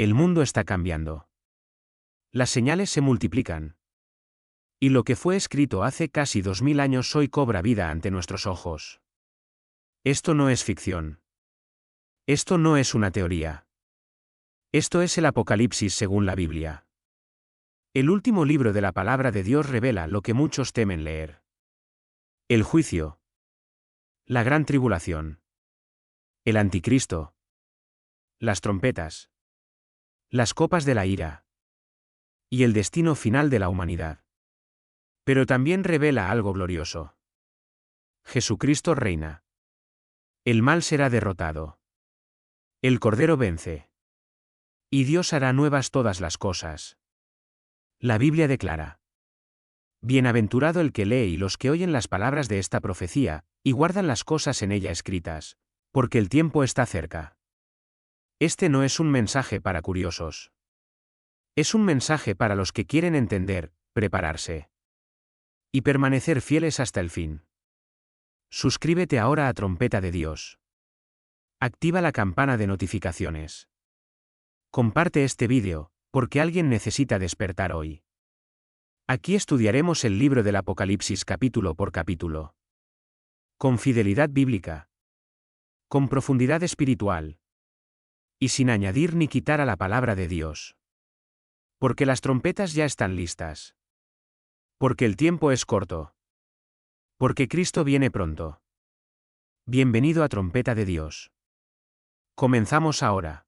El mundo está cambiando. Las señales se multiplican. Y lo que fue escrito hace casi 2000 años hoy cobra vida ante nuestros ojos. Esto no es ficción. Esto no es una teoría. Esto es el Apocalipsis según la Biblia. El último libro de la palabra de Dios revela lo que muchos temen leer. El juicio. La gran tribulación. El anticristo. Las trompetas. Las copas de la ira. Y el destino final de la humanidad. Pero también revela algo glorioso. Jesucristo reina. El mal será derrotado. El Cordero vence. Y Dios hará nuevas todas las cosas. La Biblia declara: bienaventurado el que lee y los que oyen las palabras de esta profecía, y guardan las cosas en ella escritas, porque el tiempo está cerca. Este no es un mensaje para curiosos. Es un mensaje para los que quieren entender, prepararse y permanecer fieles hasta el fin. Suscríbete ahora a Trompeta de Dios. Activa la campana de notificaciones. Comparte este vídeo, porque alguien necesita despertar hoy. Aquí estudiaremos el libro del Apocalipsis capítulo por capítulo. Con fidelidad bíblica. Con profundidad espiritual. Y sin añadir ni quitar a la palabra de Dios. Porque las trompetas ya están listas. Porque el tiempo es corto. Porque Cristo viene pronto. Bienvenido a Trompeta de Dios. Comenzamos ahora.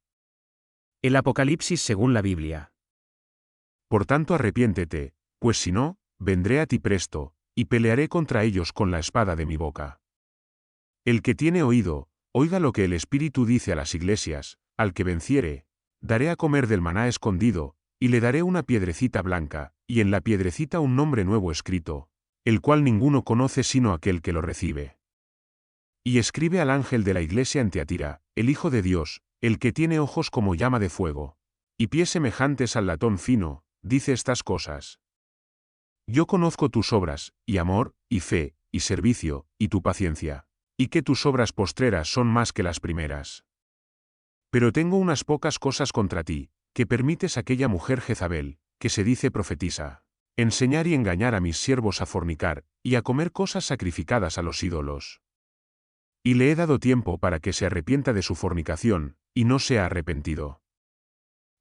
El Apocalipsis según la Biblia. Por tanto arrepiéntete, pues si no, vendré a ti presto, y pelearé contra ellos con la espada de mi boca. El que tiene oído, oiga lo que el Espíritu dice a las iglesias: al que venciere, daré a comer del maná escondido, y le daré una piedrecita blanca, y en la piedrecita un nombre nuevo escrito, el cual ninguno conoce sino aquel que lo recibe. Y escribe al ángel de la iglesia en Tiatira, el Hijo de Dios, el que tiene ojos como llama de fuego, y pies semejantes al latón fino, dice estas cosas: yo conozco tus obras, y amor, y fe, y servicio, y tu paciencia, y que tus obras postreras son más que las primeras. Pero tengo unas pocas cosas contra ti, que permites a aquella mujer Jezabel, que se dice profetisa, enseñar y engañar a mis siervos a fornicar, y a comer cosas sacrificadas a los ídolos. Y le he dado tiempo para que se arrepienta de su fornicación, y no se ha arrepentido.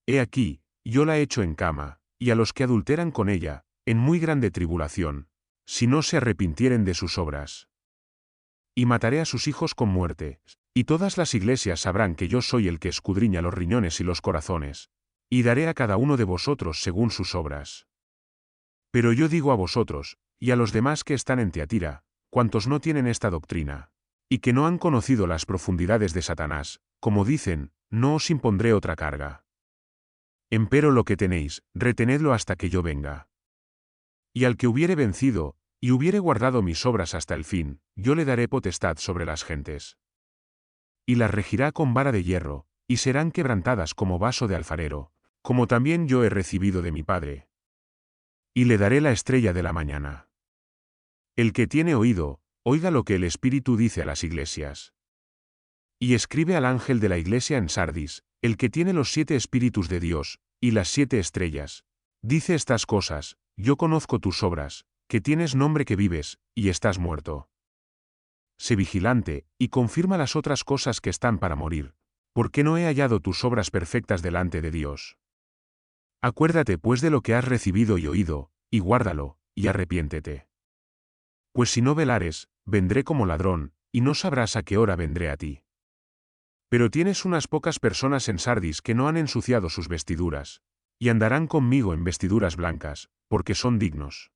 He aquí, yo la echo en cama, y a los que adulteran con ella, en muy grande tribulación, si no se arrepintieren de sus obras. Y mataré a sus hijos con muerte, y todas las iglesias sabrán que yo soy el que escudriña los riñones y los corazones, y daré a cada uno de vosotros según sus obras. Pero yo digo a vosotros, y a los demás que están en Tiatira, cuantos no tienen esta doctrina, y que no han conocido las profundidades de Satanás, como dicen, no os impondré otra carga. Empero lo que tenéis, retenedlo hasta que yo venga. Y al que hubiere vencido, y hubiere guardado mis obras hasta el fin, yo le daré potestad sobre las gentes. Y las regirá con vara de hierro, y serán quebrantadas como vaso de alfarero, como también yo he recibido de mi Padre. Y le daré la estrella de la mañana. El que tiene oído, oiga lo que el Espíritu dice a las iglesias. Y escribe al ángel de la iglesia en Sardis, el que tiene los 7 espíritus de Dios, y las 7 estrellas. Dice estas cosas: yo conozco tus obras, que tienes nombre que vives, y estás muerto. Sé vigilante, y confirma las otras cosas que están para morir, porque no he hallado tus obras perfectas delante de Dios. Acuérdate pues de lo que has recibido y oído, y guárdalo, y arrepiéntete. Pues si no velares, vendré como ladrón, y no sabrás a qué hora vendré a ti. Pero tienes unas pocas personas en Sardis que no han ensuciado sus vestiduras, y andarán conmigo en vestiduras blancas, porque son dignos.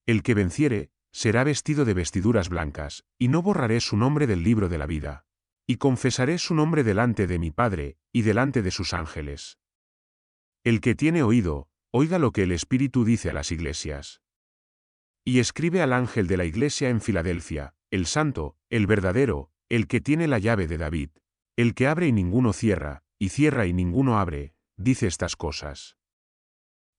El que venciere, será vestido de vestiduras blancas, y no borraré su nombre del libro de la vida, y confesaré su nombre delante de mi Padre, y delante de sus ángeles. El que tiene oído, oiga lo que el Espíritu dice a las iglesias. Y escribe al ángel de la iglesia en Filadelfia, el santo, el verdadero, el que tiene la llave de David, el que abre y ninguno cierra, y cierra y ninguno abre, dice estas cosas: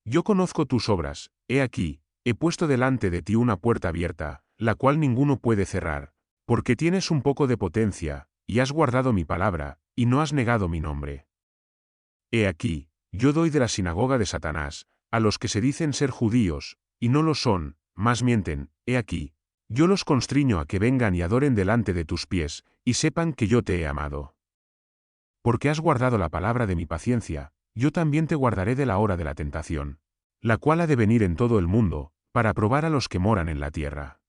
yo conozco tus obras, he aquí, he puesto delante de ti una puerta abierta, la cual ninguno puede cerrar, porque tienes un poco de potencia, y has guardado mi palabra, y no has negado mi nombre. He aquí, yo doy de la sinagoga de Satanás, a los que se dicen ser judíos, y no lo son, más mienten. He aquí, yo los constriño a que vengan y adoren delante de tus pies, y sepan que yo te he amado. Porque has guardado la palabra de mi paciencia, yo también te guardaré de la hora de la tentación, la cual ha de venir en todo el mundo, para probar a los que moran en la tierra.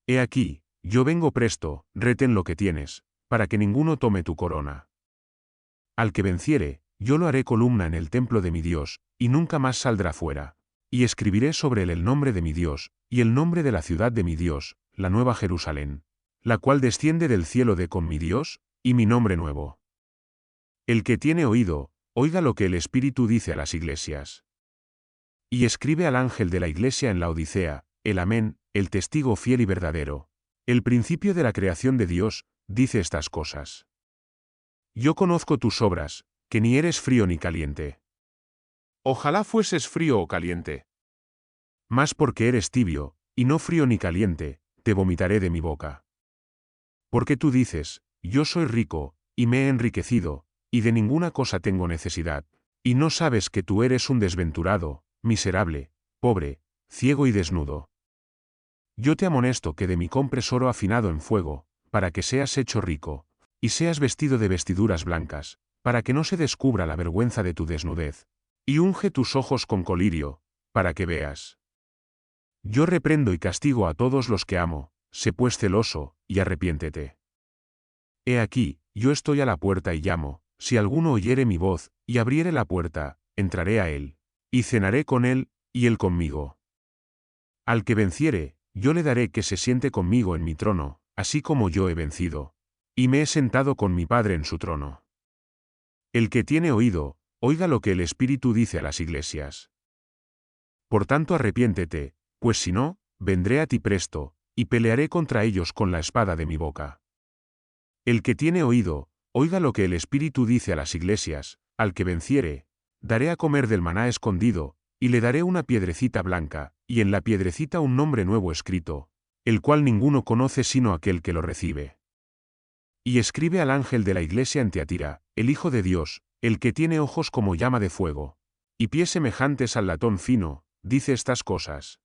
He aquí, yo vengo presto, retén lo que tienes, para que ninguno tome tu corona. Al que venciere, yo lo haré columna en el templo de mi Dios, y nunca más saldrá fuera. Y escribiré sobre él el nombre de mi Dios, y el nombre de la ciudad de mi Dios, la nueva Jerusalén, la cual desciende del cielo de con mi Dios, y mi nombre nuevo. El que tiene oído, oiga lo que el Espíritu dice a las iglesias. Y escribe al ángel de la iglesia en la Odisea, el Amén, el testigo fiel y verdadero, el principio de la creación de Dios, dice estas cosas. Yo conozco tus obras, que ni eres frío ni caliente. Ojalá fueses frío o caliente. Mas porque eres tibio, y no frío ni caliente, te vomitaré de mi boca. Porque tú dices, yo soy rico, y me he enriquecido, y de ninguna cosa tengo necesidad, y no sabes que tú eres un desventurado, miserable, pobre, ciego y desnudo. Yo te amonesto que de mí compres oro afinado en fuego, para que seas hecho rico, y seas vestido de vestiduras blancas, para que no se descubra la vergüenza de tu desnudez, y unge tus ojos con colirio, para que veas. Yo reprendo y castigo a todos los que amo, sé pues celoso, y arrepiéntete. He aquí, yo estoy a la puerta y llamo, si alguno oyere mi voz, y abriere la puerta, entraré a él, y cenaré con él, y él conmigo. Al que venciere, yo le daré que se siente conmigo en mi trono, así como yo he vencido, y me he sentado con mi Padre en su trono. El que tiene oído, oiga lo que el Espíritu dice a las iglesias. Por tanto arrepiéntete, pues si no, vendré a ti presto, y pelearé contra ellos con la espada de mi boca. El que tiene oído, oiga lo que el Espíritu dice a las iglesias, al que venciere, daré a comer del maná escondido, y le daré una piedrecita blanca, y en la piedrecita un nombre nuevo escrito, el cual ninguno conoce sino aquel que lo recibe. Y escribe al ángel de la iglesia en Tiatira, el Hijo de Dios, el que tiene ojos como llama de fuego, y pies semejantes al latón fino, dice estas cosas.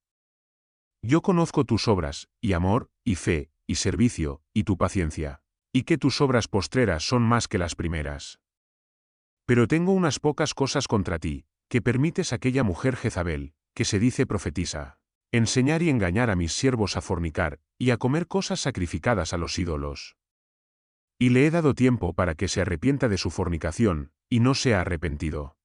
Yo conozco tus obras, y amor, y fe, y servicio, y tu paciencia, y que tus obras postreras son más que las primeras. Pero tengo unas pocas cosas contra ti, que permites a aquella mujer Jezabel, que se dice profetisa, enseñar y engañar a mis siervos a fornicar, y a comer cosas sacrificadas a los ídolos. Y le he dado tiempo para que se arrepienta de su fornicación, y no se ha arrepentido.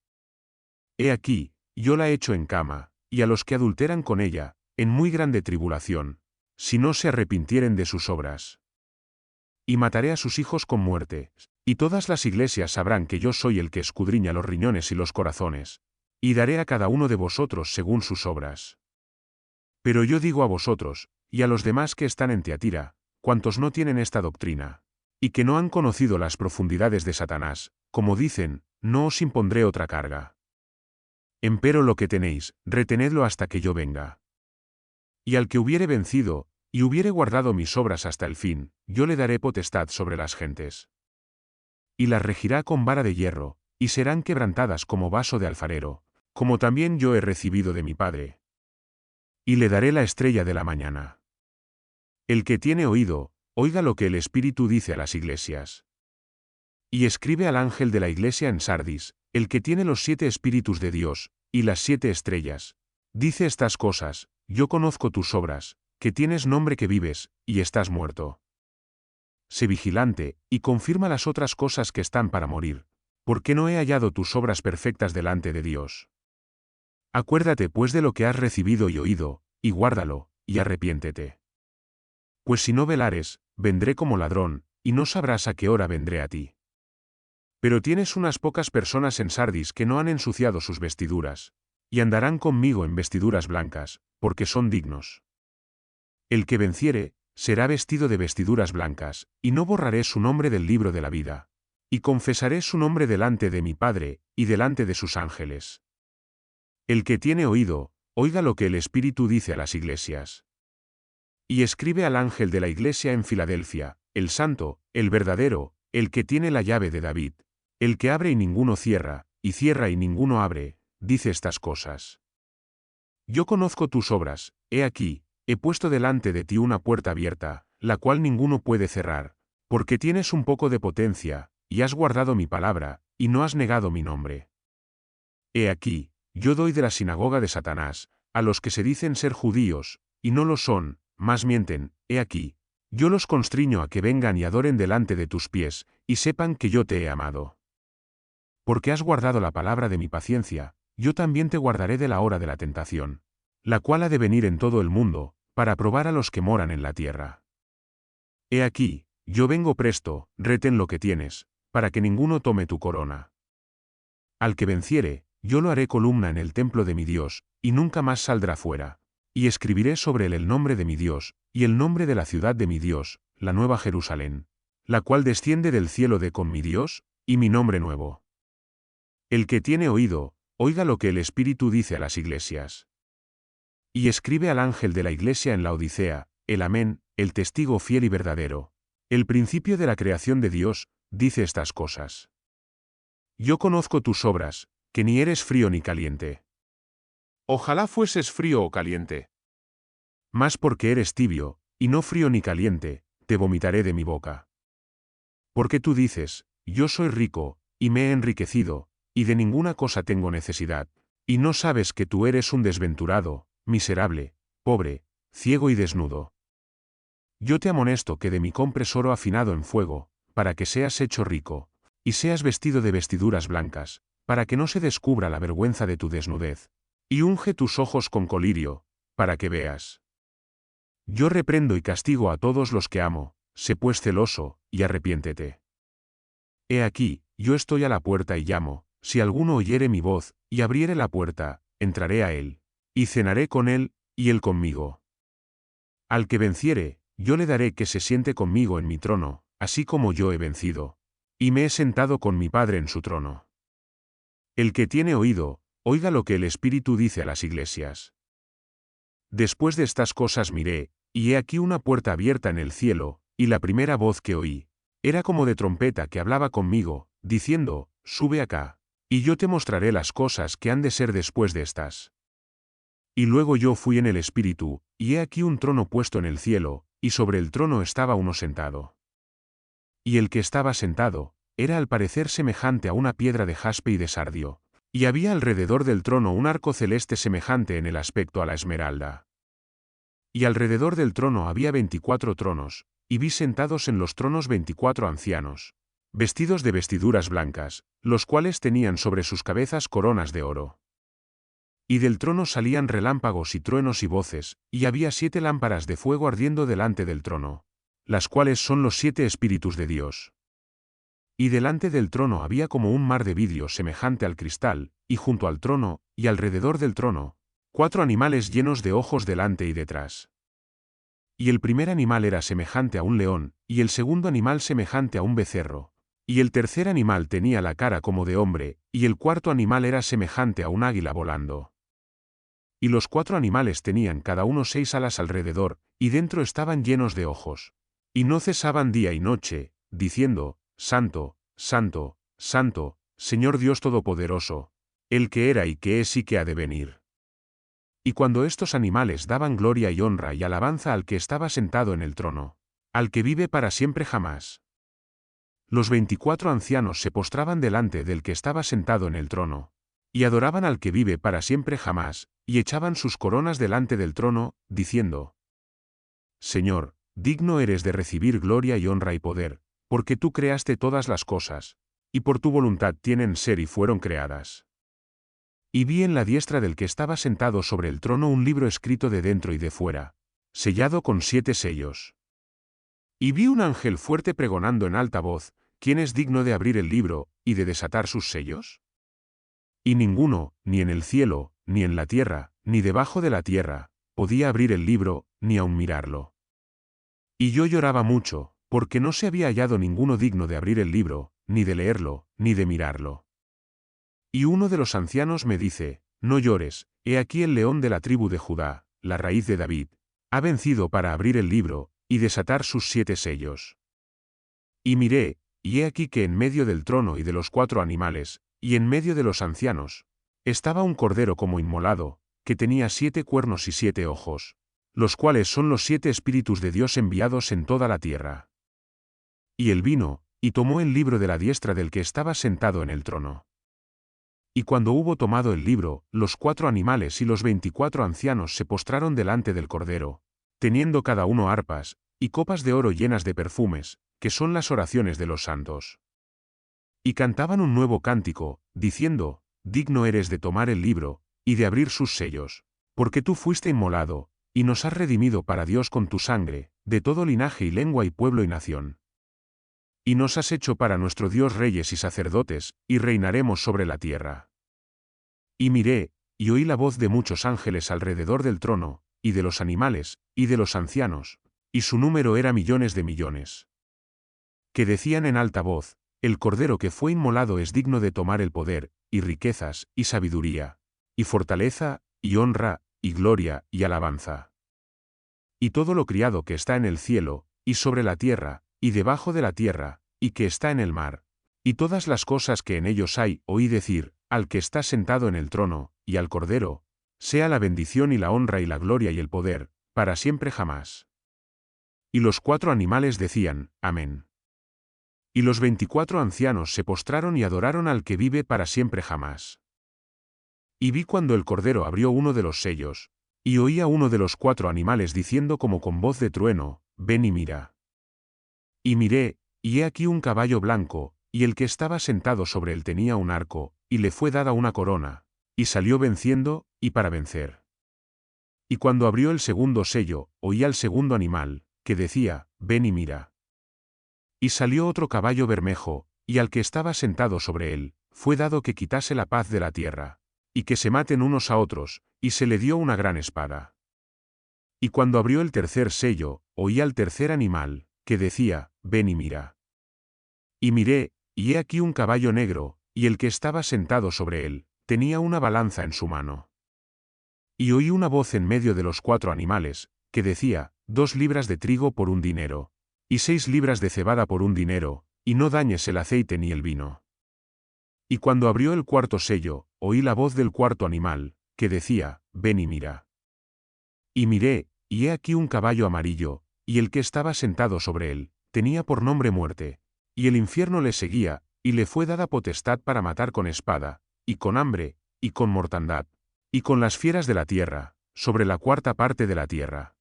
He aquí, yo la echo en cama, y a los que adulteran con ella, en muy grande tribulación, si no se arrepintieren de sus obras. Y mataré a sus hijos con muerte, y todas las iglesias sabrán que yo soy el que escudriña los riñones y los corazones, y daré a cada uno de vosotros según sus obras. Pero yo digo a vosotros, y a los demás que están en Tiatira, cuantos no tienen esta doctrina, y que no han conocido las profundidades de Satanás, como dicen, no os impondré otra carga. Empero lo que tenéis, retenedlo hasta que yo venga. Y al que hubiere vencido, y hubiere guardado mis obras hasta el fin, yo le daré potestad sobre las gentes. Y las regirá con vara de hierro, y serán quebrantadas como vaso de alfarero, como también yo he recibido de mi Padre. Y le daré la estrella de la mañana. El que tiene oído, oiga lo que el Espíritu dice a las iglesias. Y escribe al ángel de la iglesia en Sardis, el que tiene los 7 espíritus de Dios, y las 7 estrellas. Dice estas cosas, yo conozco tus obras, que tienes nombre que vives, y estás muerto. Sé vigilante, y confirma las otras cosas que están para morir, porque no he hallado tus obras perfectas delante de Dios. Acuérdate pues de lo que has recibido y oído, y guárdalo, y arrepiéntete. Pues si no velares, vendré como ladrón, y no sabrás a qué hora vendré a ti. Pero tienes unas pocas personas en Sardis que no han ensuciado sus vestiduras, y andarán conmigo en vestiduras blancas, porque son dignos. El que venciere, será vestido de vestiduras blancas, y no borraré su nombre del libro de la vida. Y confesaré su nombre delante de mi Padre, y delante de sus ángeles. El que tiene oído, oiga lo que el Espíritu dice a las iglesias. Y escribe al ángel de la iglesia en Filadelfia, el santo, el verdadero, el que tiene la llave de David, el que abre y ninguno cierra, y cierra y ninguno abre, dice estas cosas. Yo conozco tus obras, he aquí, he puesto delante de ti una puerta abierta, la cual ninguno puede cerrar, porque tienes un poco de potencia, y has guardado mi palabra, y no has negado mi nombre. He aquí, yo doy de la sinagoga de Satanás, a los que se dicen ser judíos, y no lo son, mas mienten, he aquí, yo los constriño a que vengan y adoren delante de tus pies, y sepan que yo te he amado. Porque has guardado la palabra de mi paciencia, yo también te guardaré de la hora de la tentación, la cual ha de venir en todo el mundo, para probar a los que moran en la tierra. He aquí, yo vengo presto, retén lo que tienes, para que ninguno tome tu corona. Al que venciere, yo lo haré columna en el templo de mi Dios, y nunca más saldrá fuera. Y escribiré sobre él el nombre de mi Dios, y el nombre de la ciudad de mi Dios, la nueva Jerusalén, la cual desciende del cielo de con mi Dios, y mi nombre nuevo. El que tiene oído, oiga lo que el Espíritu dice a las iglesias. Y escribe al ángel de la iglesia en la Odisea, el Amén, el testigo fiel y verdadero, el principio de la creación de Dios, dice estas cosas. Yo conozco tus obras, que ni eres frío ni caliente. Ojalá fueses frío o caliente. Mas porque eres tibio, y no frío ni caliente, te vomitaré de mi boca. Porque tú dices, yo soy rico, y me he enriquecido, y de ninguna cosa tengo necesidad, y no sabes que tú eres un desventurado, miserable, pobre, ciego y desnudo. Yo te amonesto que de mí compres oro afinado en fuego, para que seas hecho rico, y seas vestido de vestiduras blancas, para que no se descubra la vergüenza de tu desnudez, y unge tus ojos con colirio, para que veas. Yo reprendo y castigo a todos los que amo, sé pues celoso, y arrepiéntete. He aquí, yo estoy a la puerta y llamo, si alguno oyere mi voz, y abriere la puerta, entraré a él, y cenaré con él, y él conmigo. Al que venciere, yo le daré que se siente conmigo en mi trono, así como yo he vencido, y me he sentado con mi Padre en su trono. El que tiene oído, oiga lo que el Espíritu dice a las iglesias. Después de estas cosas miré, y he aquí una puerta abierta en el cielo, y la primera voz que oí, era como de trompeta que hablaba conmigo, diciendo, sube acá, y yo te mostraré las cosas que han de ser después de estas. Y luego yo fui en el Espíritu, y he aquí un trono puesto en el cielo, y sobre el trono estaba uno sentado. Y el que estaba sentado, era al parecer semejante a una piedra de jaspe y de sardio, y había alrededor del trono un arco celeste semejante en el aspecto a la esmeralda. Y alrededor del trono había 24 tronos, y vi sentados en los tronos 24 ancianos, vestidos de vestiduras blancas, los cuales tenían sobre sus cabezas coronas de oro. Y del trono salían relámpagos y truenos y voces, y había 7 lámparas de fuego ardiendo delante del trono, las cuales son los 7 espíritus de Dios. Y delante del trono había como un mar de vidrio semejante al cristal, y junto al trono, y alrededor del trono, 4 animales llenos de ojos delante y detrás. Y el primer animal era semejante a un león, y el segundo animal semejante a un becerro, y el tercer animal tenía la cara como de hombre, y el cuarto animal era semejante a un águila volando. Y los 4 animales tenían cada uno 6 alas alrededor, y dentro estaban llenos de ojos. Y no cesaban día y noche, diciendo, Santo, Santo, Santo, Señor Dios Todopoderoso, el que era y que es y que ha de venir. Y cuando estos animales daban gloria y honra y alabanza al que estaba sentado en el trono, al que vive para siempre jamás. Los 24 ancianos se postraban delante del que estaba sentado en el trono, y adoraban al que vive para siempre jamás, y echaban sus coronas delante del trono, diciendo, Señor, digno eres de recibir gloria y honra y poder, porque tú creaste todas las cosas, y por tu voluntad tienen ser y fueron creadas. Y vi en la diestra del que estaba sentado sobre el trono un libro escrito de dentro y de fuera, sellado con 7 sellos. Y vi un ángel fuerte pregonando en alta voz, ¿quién es digno de abrir el libro, y de desatar sus sellos? Y ninguno, ni en el cielo, ni en la tierra, ni debajo de la tierra, podía abrir el libro, ni aun mirarlo. Y yo lloraba mucho, porque no se había hallado ninguno digno de abrir el libro, ni de leerlo, ni de mirarlo. Y uno de los ancianos me dice, no llores, he aquí el león de la tribu de Judá, la raíz de David, ha vencido para abrir el libro, y desatar sus 7 sellos. Y miré, y he aquí que en medio del trono y de los 4 animales, y en medio de los ancianos estaba un cordero como inmolado, que tenía 7 cuernos y 7 ojos, los cuales son los 7 espíritus de Dios enviados en toda la tierra. Y él vino, y tomó el libro de la diestra del que estaba sentado en el trono. Y cuando hubo tomado el libro, los 4 animales y los 24 ancianos se postraron delante del cordero, teniendo cada uno arpas, y copas de oro llenas de perfumes, que son las oraciones de los santos. Y cantaban un nuevo cántico, diciendo, digno eres de tomar el libro, y de abrir sus sellos, porque tú fuiste inmolado, y nos has redimido para Dios con tu sangre, de todo linaje y lengua y pueblo y nación. Y nos has hecho para nuestro Dios reyes y sacerdotes, y reinaremos sobre la tierra. Y miré, y oí la voz de muchos ángeles alrededor del trono, y de los animales, y de los ancianos, y su número era millones de millones. Que decían en alta voz, el Cordero que fue inmolado es digno de tomar el poder, y riquezas, y sabiduría, y fortaleza, y honra, y gloria, y alabanza. Y todo lo criado que está en el cielo, y sobre la tierra, y debajo de la tierra, y que está en el mar, y todas las cosas que en ellos hay, oí decir, al que está sentado en el trono, y al Cordero, sea la bendición y la honra y la gloria y el poder, para siempre jamás. Y los 4 animales decían, Amén. Y los 24 ancianos se postraron y adoraron al que vive para siempre jamás. Y vi cuando el Cordero abrió uno de los sellos, y oí a uno de los 4 animales diciendo como con voz de trueno, ven y mira. Y miré, y he aquí un caballo blanco, y el que estaba sentado sobre él tenía un arco, y le fue dada una corona, y salió venciendo, y para vencer. Y cuando abrió el segundo sello, oí al segundo animal, que decía, ven y mira. Y salió otro caballo bermejo, y al que estaba sentado sobre él, fue dado que quitase la paz de la tierra, y que se maten unos a otros, y se le dio una gran espada. Y cuando abrió el tercer sello, oí al tercer animal, que decía, ven y mira. Y miré, y he aquí un caballo negro, y el que estaba sentado sobre él, tenía una balanza en su mano. Y oí una voz en medio de los 4 animales, que decía, 2 libras de trigo por un dinero, y 6 libras de cebada por un dinero, y no dañes el aceite ni el vino. Y cuando abrió el cuarto sello, oí la voz del cuarto animal, que decía, ven y mira. Y miré, y he aquí un caballo amarillo, y el que estaba sentado sobre él, tenía por nombre muerte, y el infierno le seguía, y le fue dada potestad para matar con espada, y con hambre, y con mortandad, y con las fieras de la tierra, sobre la 4ª parte de la tierra.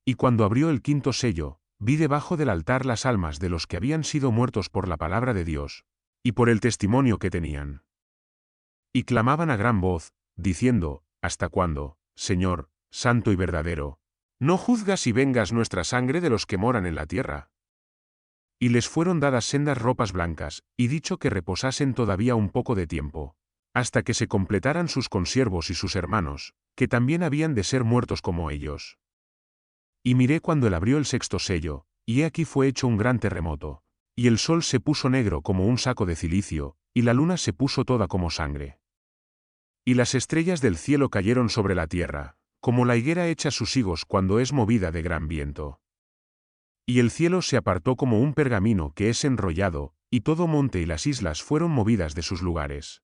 Y cuando abrió el quinto sello, vi debajo del altar las almas de los que habían sido muertos por la palabra de Dios, y por el testimonio que tenían. Y clamaban a gran voz, diciendo, ¿hasta cuándo, Señor, santo y verdadero, no juzgas y vengas nuestra sangre de los que moran en la tierra? Y les fueron dadas sendas ropas blancas, y dicho que reposasen todavía un poco de tiempo, hasta que se completaran sus consiervos y sus hermanos, que también habían de ser muertos como ellos. Y miré cuando él abrió el sexto sello, y he aquí fue hecho un gran terremoto, y el sol se puso negro como un saco de cilicio, y la luna se puso toda como sangre. Y las estrellas del cielo cayeron sobre la tierra, como la higuera echa sus higos cuando es movida de gran viento. Y el cielo se apartó como un pergamino que es enrollado, y todo monte y las islas fueron movidas de sus lugares.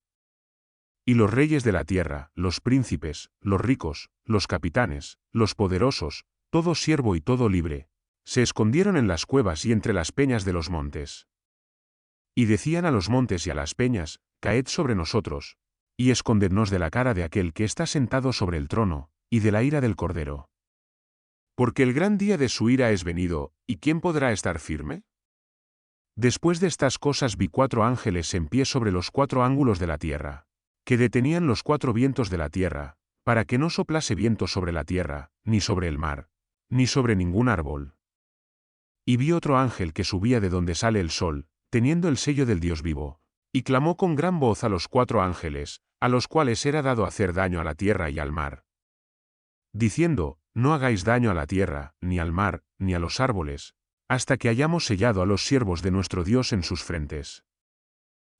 Y los reyes de la tierra, los príncipes, los ricos, los capitanes, los poderosos, todo siervo y todo libre, se escondieron en las cuevas y entre las peñas de los montes. Y decían a los montes y a las peñas, caed sobre nosotros, y escondednos de la cara de aquel que está sentado sobre el trono, y de la ira del Cordero. Porque el gran día de su ira es venido, ¿y quién podrá estar firme? Después de estas cosas vi 4 ángeles en pie sobre los 4 ángulos de la tierra, que detenían los 4 vientos de la tierra, para que no soplase viento sobre la tierra, ni sobre el mar, ni sobre ningún árbol. Y vi otro ángel que subía de donde sale el sol, teniendo el sello del Dios vivo, y clamó con gran voz a los 4 ángeles, a los cuales era dado hacer daño a la tierra y al mar, diciendo, no hagáis daño a la tierra, ni al mar, ni a los árboles, hasta que hayamos sellado a los siervos de nuestro Dios en sus frentes.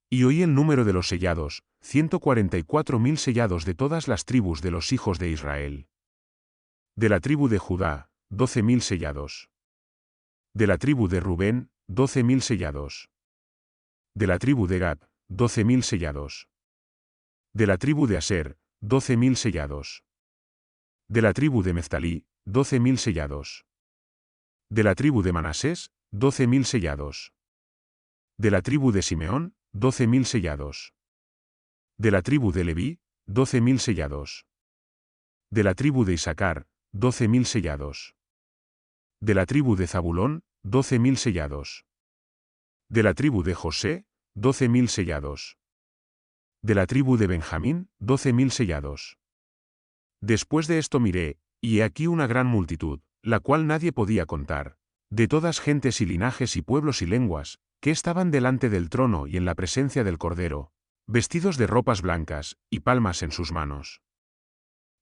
Y oí el número de los sellados, 144.000 sellados de todas las tribus de los hijos de Israel. De la tribu de Judá, 12.000 sellados. De la tribu de Rubén, 12.000 sellados. De la tribu de Gad, 12.000 sellados. De la tribu de Aser, 12.000 sellados. De la tribu de Neftalí, 12.000 sellados. De la tribu de Manasés, 12.000 sellados. De la tribu de Simeón, 12.000 sellados. De la tribu de Leví, 12.000 sellados. De la tribu de Isaacar, 12.000 sellados. De la tribu de Zabulón, 12.000 sellados. De la tribu de José, 12.000 sellados. De la tribu de Benjamín, 12.000 sellados. Después de esto miré, y he aquí una gran multitud, la cual nadie podía contar, de todas gentes y linajes y pueblos y lenguas, que estaban delante del trono y en la presencia del Cordero, vestidos de ropas blancas, y palmas en sus manos.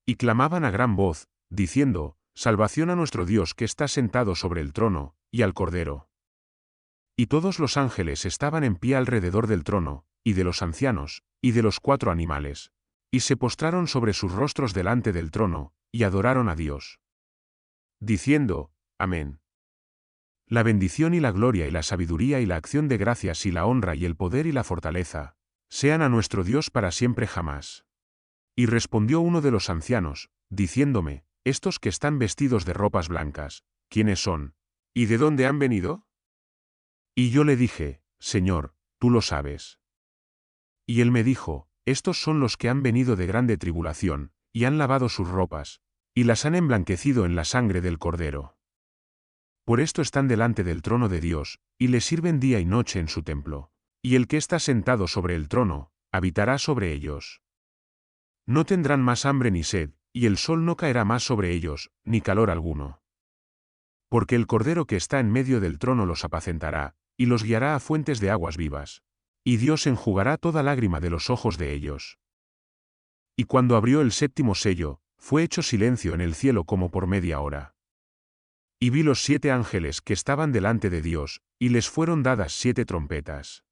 Y clamaban a gran voz, diciendo, Salvación a nuestro Dios que está sentado sobre el trono, y al Cordero. Y todos los ángeles estaban en pie alrededor del trono, y de los ancianos, y de los 4 animales, y se postraron sobre sus rostros delante del trono, y adoraron a Dios, diciendo, Amén. La bendición y la gloria y la sabiduría y la acción de gracias y la honra y el poder y la fortaleza, sean a nuestro Dios para siempre jamás. Y respondió uno de los ancianos, diciéndome, estos que están vestidos de ropas blancas, ¿quiénes son? ¿Y de dónde han venido? Y yo le dije, Señor, tú lo sabes. Y él me dijo, estos son los que han venido de grande tribulación, y han lavado sus ropas, y las han emblanquecido en la sangre del Cordero. Por esto están delante del trono de Dios, y le sirven día y noche en su templo, y el que está sentado sobre el trono, habitará sobre ellos. No tendrán más hambre ni sed, y el sol no caerá más sobre ellos, ni calor alguno. Porque el Cordero que está en medio del trono los apacentará, y los guiará a fuentes de aguas vivas. Y Dios enjugará toda lágrima de los ojos de ellos. Y cuando abrió el 7º sello, fue hecho silencio en el cielo como por media hora. Y vi los 7 ángeles que estaban delante de Dios, y les fueron dadas 7 trompetas.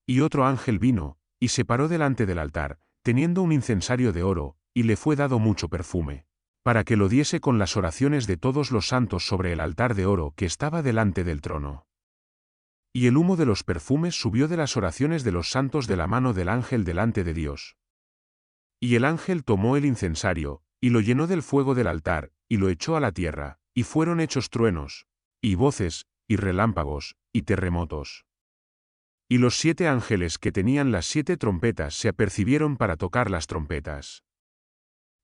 Y otro ángel vino, y se paró delante del altar, teniendo un incensario de oro, y le fue dado mucho perfume, para que lo diese con las oraciones de todos los santos sobre el altar de oro que estaba delante del trono. Y el humo de los perfumes subió de las oraciones de los santos de la mano del ángel delante de Dios. Y el ángel tomó el incensario, y lo llenó del fuego del altar, y lo echó a la tierra, y fueron hechos truenos, y voces, y relámpagos, y terremotos. Y los 7 ángeles que tenían las 7 trompetas se apercibieron para tocar las trompetas.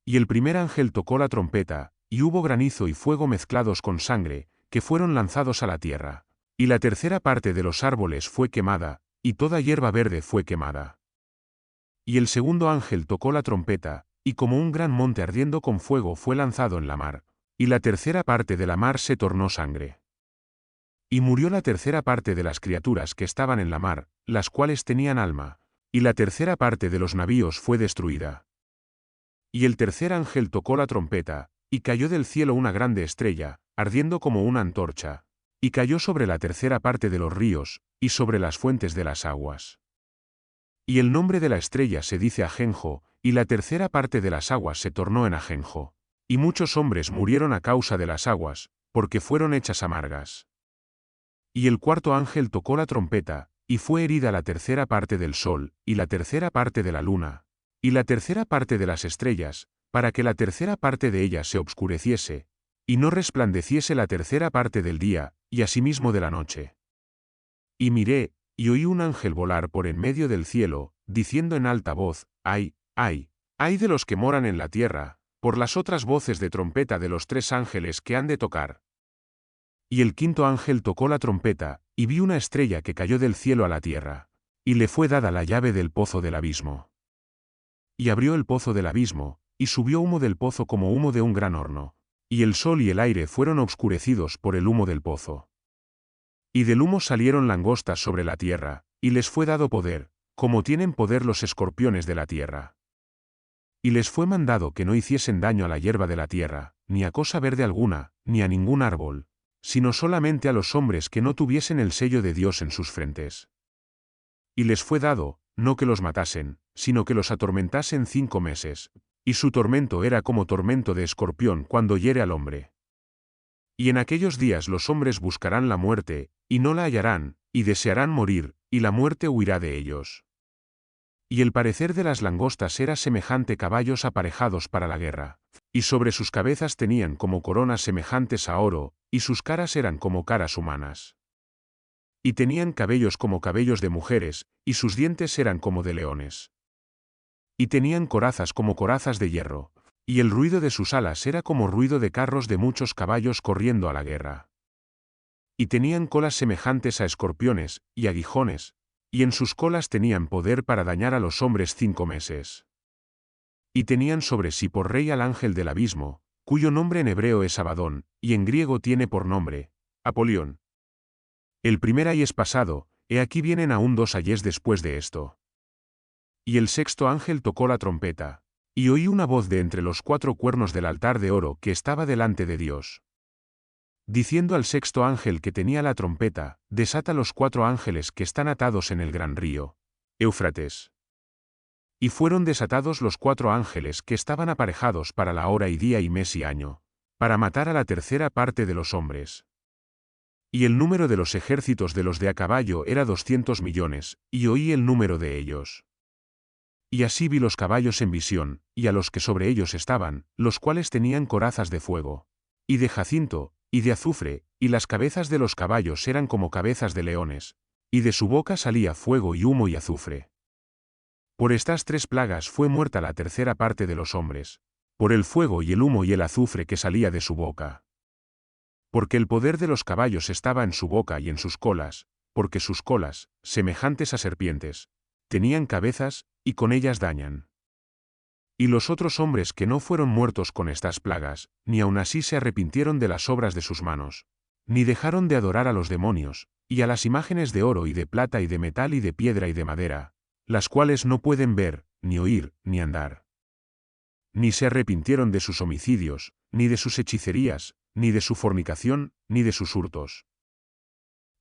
Y el primer ángel tocó la trompeta, y hubo granizo y fuego mezclados con sangre, que fueron lanzados a la tierra. Y la tercera parte de los árboles fue quemada, y toda hierba verde fue quemada. Y el segundo ángel tocó la trompeta, y como un gran monte ardiendo con fuego fue lanzado en la mar, y la tercera parte de la mar se tornó sangre. Y murió la tercera parte de las criaturas que estaban en la mar, las cuales tenían alma, y la tercera parte de los navíos fue destruida. Y el tercer ángel tocó la trompeta, y cayó del cielo una grande estrella, ardiendo como una antorcha, y cayó sobre la tercera parte de los ríos, y sobre las fuentes de las aguas. Y el nombre de la estrella se dice Ajenjo, y la tercera parte de las aguas se tornó en Ajenjo. Y muchos hombres murieron a causa de las aguas, porque fueron hechas amargas. Y el cuarto ángel tocó la trompeta, y fue herida la tercera parte del sol, y la tercera parte de la luna, y la tercera parte de las estrellas, para que la tercera parte de ellas se obscureciese, y no resplandeciese la tercera parte del día, y asimismo de la noche. Y miré, y oí un ángel volar por en medio del cielo, diciendo en alta voz, ¡ay, ay, ay de los que moran en la tierra, por las otras voces de trompeta de los 3 ángeles que han de tocar! Y el quinto ángel tocó la trompeta, y vi una estrella que cayó del cielo a la tierra, y le fue dada la llave del pozo del abismo. Y abrió el pozo del abismo, y subió humo del pozo como humo de un gran horno. Y el sol y el aire fueron obscurecidos por el humo del pozo. Y del humo salieron langostas sobre la tierra, y les fue dado poder, como tienen poder los escorpiones de la tierra. Y les fue mandado que no hiciesen daño a la hierba de la tierra, ni a cosa verde alguna, ni a ningún árbol, sino solamente a los hombres que no tuviesen el sello de Dios en sus frentes. Y les fue dado, no que los matasen, sino que los atormentasen 5 meses, y su tormento era como tormento de escorpión cuando hiere al hombre. Y en aquellos días los hombres buscarán la muerte, y no la hallarán, y desearán morir, y la muerte huirá de ellos. Y el parecer de las langostas era semejante caballos aparejados para la guerra. Y sobre sus cabezas tenían como coronas semejantes a oro, y sus caras eran como caras humanas. Y tenían cabellos como cabellos de mujeres, y sus dientes eran como de leones. Y tenían corazas como corazas de hierro, y el ruido de sus alas era como ruido de carros de muchos caballos corriendo a la guerra. Y tenían colas semejantes a escorpiones, y aguijones, y en sus colas tenían poder para dañar a los hombres 5 meses. Y tenían sobre sí por rey al ángel del abismo, cuyo nombre en hebreo es Abadón, y en griego tiene por nombre Apolión. El primer ay es pasado, he aquí vienen aún 2 ayes después de esto. Y el sexto ángel tocó la trompeta, y oí una voz de entre los 4 cuernos del altar de oro que estaba delante de Dios, diciendo al sexto ángel que tenía la trompeta, desata los 4 ángeles que están atados en el gran río Éufrates. Y fueron desatados los 4 ángeles que estaban aparejados para la hora y día y mes y año, para matar a la tercera parte de los hombres. Y el número de los ejércitos de los de a caballo era 200 millones, y oí el número de ellos. Y así vi los caballos en visión, y a los que sobre ellos estaban, los cuales tenían corazas de fuego, y de jacinto, y de azufre, y las cabezas de los caballos eran como cabezas de leones, y de su boca salía fuego y humo y azufre. Por estas 3 plagas fue muerta la tercera parte de los hombres, por el fuego y el humo y el azufre que salía de su boca. Porque el poder de los caballos estaba en su boca y en sus colas, porque sus colas, semejantes a serpientes, tenían cabezas, y con ellas dañan. Y los otros hombres que no fueron muertos con estas plagas, ni aun así se arrepintieron de las obras de sus manos, ni dejaron de adorar a los demonios, y a las imágenes de oro y de plata y de metal y de piedra y de madera, las cuales no pueden ver, ni oír, ni andar. Ni se arrepintieron de sus homicidios, ni de sus hechicerías, ni de su fornicación, ni de sus hurtos.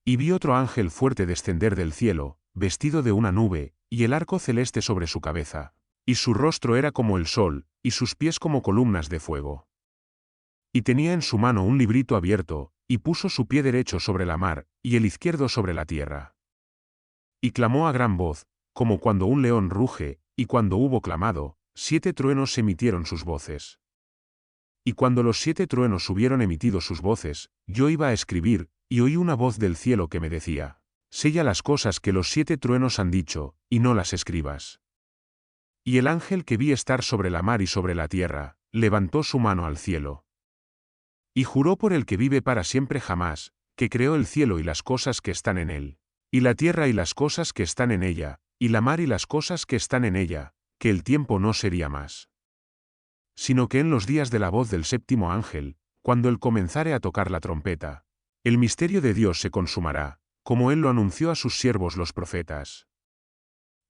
Y vi otro ángel fuerte descender del cielo, vestido de una nube, y el arco celeste sobre su cabeza, y su rostro era como el sol, y sus pies como columnas de fuego. Y tenía en su mano un librito abierto, y puso su pie derecho sobre la mar, y el izquierdo sobre la tierra. Y clamó a gran voz, como cuando un león ruge, y cuando hubo clamado, 7 truenos emitieron sus voces. Y cuando los 7 truenos hubieron emitido sus voces, yo iba a escribir, y oí una voz del cielo que me decía: sella las cosas que los 7 truenos han dicho, y no las escribas. Y el ángel que vi estar sobre la mar y sobre la tierra, levantó su mano al cielo. Y juró por el que vive para siempre jamás, que creó el cielo y las cosas que están en él, y la tierra y las cosas que están en ella, y la mar y las cosas que están en ella, que el tiempo no sería más. Sino que en los días de la voz del séptimo ángel, cuando él comenzare a tocar la trompeta, el misterio de Dios se consumará, como él lo anunció a sus siervos los profetas.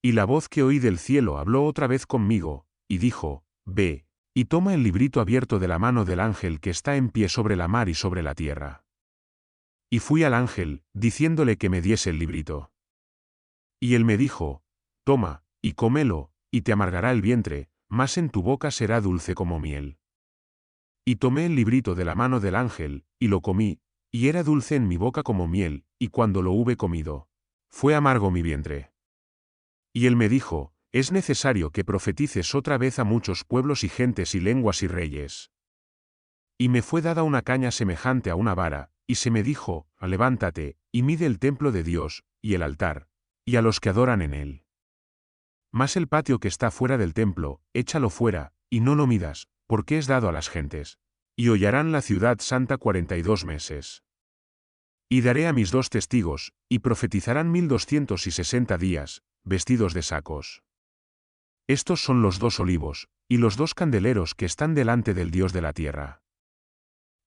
Y la voz que oí del cielo habló otra vez conmigo, y dijo: ve, y toma el librito abierto de la mano del ángel que está en pie sobre la mar y sobre la tierra. Y fui al ángel, diciéndole que me diese el librito. Y él me dijo: toma, y cómelo, y te amargará el vientre, mas en tu boca será dulce como miel. Y tomé el librito de la mano del ángel, y lo comí, y era dulce en mi boca como miel, y cuando lo hube comido, fue amargo mi vientre. Y él me dijo: es necesario que profetices otra vez a muchos pueblos y gentes y lenguas y reyes. Y me fue dada una caña semejante a una vara, y se me dijo: levántate, y mide el templo de Dios, y el altar, y a los que adoran en él. Mas el patio que está fuera del templo, échalo fuera, y no lo midas, porque es dado a las gentes. Y hollarán la ciudad santa 42 meses. Y daré a mis 2 testigos, y profetizarán 1260 días, vestidos de sacos. Estos son los 2 olivos, y los 2 candeleros que están delante del Dios de la tierra.